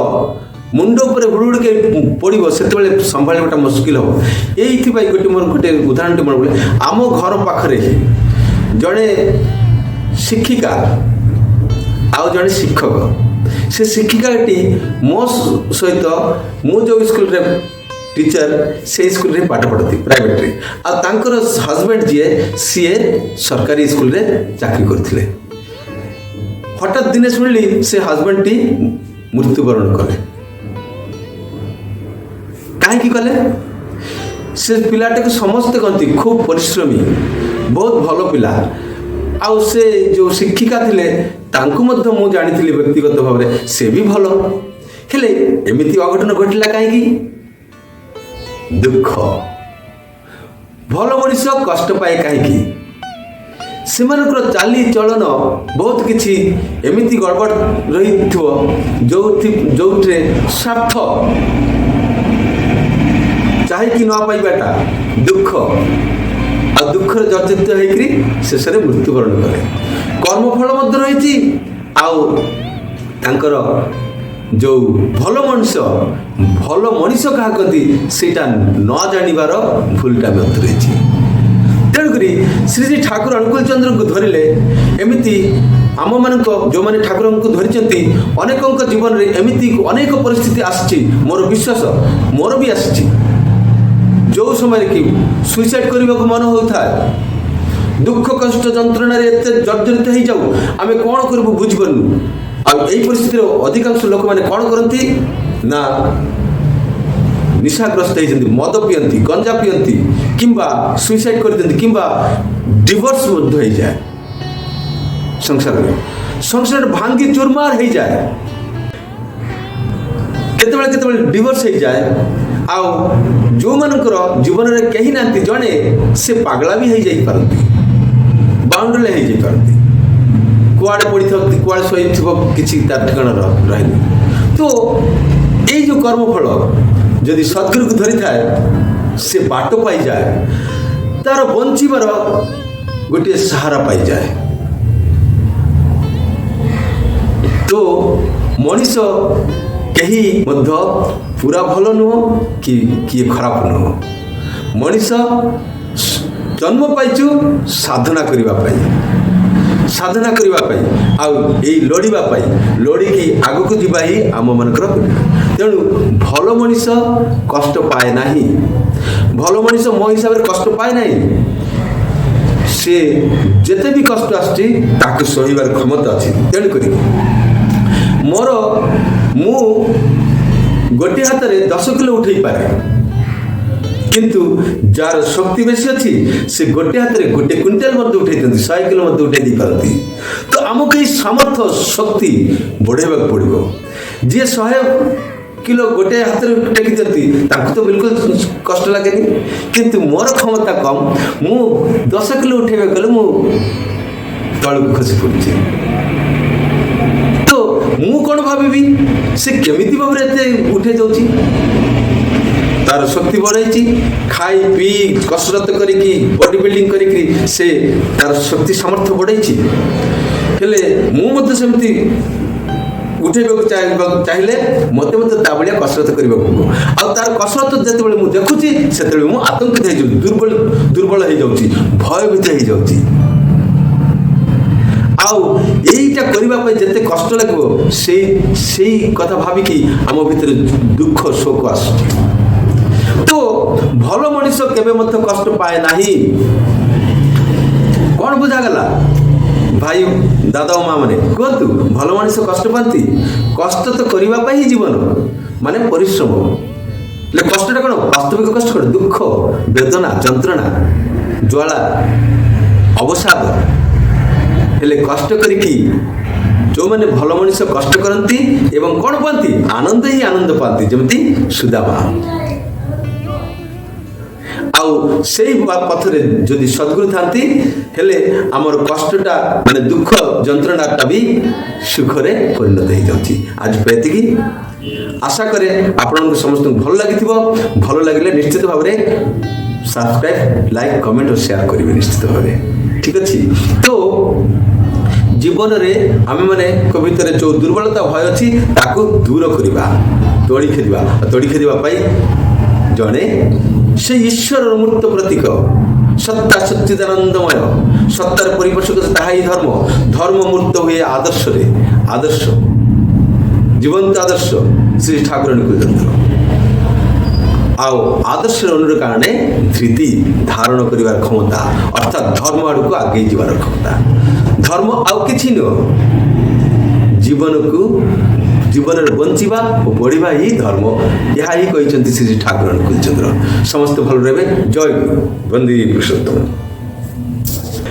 ମୁଣ୍ଡ ଉପରେ ହୁଡ଼ୁହୁଡ଼ିକେ ପଡ଼ିବ, ସେତେବେଳେ ସମ୍ଭାଳିବାଟା ମୁସ୍କିଲ ହେବ। ଏଇଥିପାଇଁ ମୋର ଗୋଟେ ଉଦାହରଣଟି ମନେ ପଡ଼ିଲା। ଆମ ଘର ପାଖରେ ଜଣେ ଶିକ୍ଷିକା ଆଉ ଜଣେ ଶିକ୍ଷକ। ସେ ଶିକ୍ଷିକାଟି ମୋ ସହିତ, ମୁଁ ଯେଉଁ ସ୍କୁଲରେ टीचर से स्कूल रे पाठ पढ़ती प्राइवेट रे आ तांकर हस्बैंड जी सीए सरकारी स्कूल रे चाकरी करथिले। हठात दिने सुनली से हस्बैंड टी मृत्युवरण कले। कहीं कले से पिलाटे को समस्ते कहती खूब परिश्रमी बहुत भल पिला आउ से जो शिक्षिका थिले तांकु मध्य मु जानी व्यक्तिगत भाव में से भी भल हेले एमिति अघटन घटला कहीं दुख भल मनीष कष्ट पाए कहीं सेमानकर चाली चलन बहुत किछि एमिति गड़बड़ रही जो स्वार्थ चाहे कि न पाइबाटा दुख आ दुखर जर्जरित होकर शेष में मृत्युवरण कले। कर्मफल मध्य रही आउर जो भल मनीष क्या कहती सेटा न जानिबार भूलटा मध्य रही। तेणुक श्री श्री ठाकुर अनुकूल चंद्र को धरिले एमिति आम मान जो मैंने ठाकुर को धरी अनेक जीवन में एमिति अनेक परिस्थिति आसी मोर विश्वास मोर भी आसी जो समय कि सुइसाइड करने को मन होता है दुख कष्ट जंत्रणा एत जर्जरित हो जाऊ आम कौन करूँ बुझीपारू आई परिस्थिति अधिकांश लोक मैंने कौन करती ना निशाग्रस्त होती मद पियंती गंजा पियंती किंबा सुइसाइड कर दियंती किंबा डिवोर्स हो जाए संसार भांगी चुरमार हो जाए केतबेले डिवोर्स हो जाए आउ जो मानकर जीवन में कहीं ना जड़े से पागला भी हो जाई पारती बाउंडले हो जाई पारती कुआड़े पड़ी कुआड़े शोई किसी तार ठिकाना रही तो यही जो कर्मफल जदि सद्गुरु को धरी थाए से बाट पाई जाए तार बंचीबार गोटे सहारा पाई जाए। तो मनीष कहीं मध्य पूरा भल नुह कि किए खराब नुह मनीष जन्म पाइचु साधना करने लड़ी की आग को जीवा ही आम मानकर तेणु भल मनीष कष्ट पाए ना भल मनीष मो हिसाब से कष्ट पाए ना से जेते भी कष्ट आसू सहीबार क्षमता अच्छी तेणुक मोर मु गोटे हाथ में 10 किलो उठे पारे किंतु जार शक्ति बेसी अच्छी से गोटे हाथ में गोटे क्विंटाल उठे 100 किलो उठे दी पारती। तो आमको ये सामर्थ्य शक्ति बढ़ेबा पड़ो जी 100 किलो गोटे हाथ में टेकी दिखती तो बिल्कुल कष्ट लगे किंतु मोर क्षमता कम मु 10 किलो उठेबा गले मु तलू खसी पड़ी मु कौन भावी से केमिति भाव में उठे जाऊँगी तार शक्ति बढ़ाई खाई पी कसरत करी बॉडी बिल्डिंग करी से तार शक्ति सामर्थ्य बढ़ाई हेले मुझे सेमती उठेबा चाहिए मत भाया कसरत करने आ तार कसरत जिते मुझे देखुची से आतंकित हो दुर्बल हो जाऊँगी भयभीत हो जाऊँगी आईटा करने जिते कष्ट लगे से कथा भाविकी आम भीतर दुख शोक आस। तो भल मनीष केबे मत कष्ट पाए ना कौन बुझागला भाई दादा माँ मैंने कहतु भल मनीष कष्ट पाती कष्ट तो करने ही जीवन माने परिश्रम ले कष्टा कौन वास्तविक कष्ट कौन दुख वेदना जंत्रणा ज्वाला अवसाद हेले कष्ट करी जो मैंने भल मनीष कष्ट करती एवं कौन पाती आनंद ही आनंद पाती जमती सुदामा आउ से पथरे जदि सद्गुरु था हेले आमर कष्टटा माने दुख जंत्रणाटा भी सुखरे परिणत हो जाउची। आज पेतिकी आशा करे आपण समस्त भल लगी भल लगे निश्चित भाव में सब्सक्राइब लाइक कमेंट और शेयर करेंगे निश्चित भाव में ठीक अच्छे। तो जीवन में आम मैंने भीतर जो दुर्बलता भय अच्छी ताकू दूर करवा तोड़ी खेलवाई जड़े से ईश्वर मूर्त प्रतीक सत्ता सच्चिदानंदमय सत्तार परिपोषक ताही धर्म मूर्त हुए आदर्श रे आदर्श जीवंत आदर्श श्री ठाकुर अनुकूल चंद्र ଆଉ ଆଦର୍ଶର ଅନୁର କାରଣେ ଧୃତି ଧାରଣ କରିବାର କ୍ଷମତା ଅର୍ଥାତ୍ ଧର୍ମ ଆଡ଼କୁ ଆଗେଇ ଯିବାର କ୍ଷମତା। ଧର୍ମ ଆଉ କିଛି ନୁହଁ, ଜୀବନରେ ବଞ୍ଚିବା ଓ ବଢ଼ିବା ହିଁ ଧର୍ମ। ଏହା ହିଁ କହିଛନ୍ତି ଶ୍ରୀ ଠାକୁର ଅନୁକୂଳ ଚନ୍ଦ୍ର। ସମସ୍ତେ ଭଲ ରହିବେ। ଜୟ ଗୁରୁ। ବନ୍ଦେ ପୁରୁଷୋତ୍ତମ।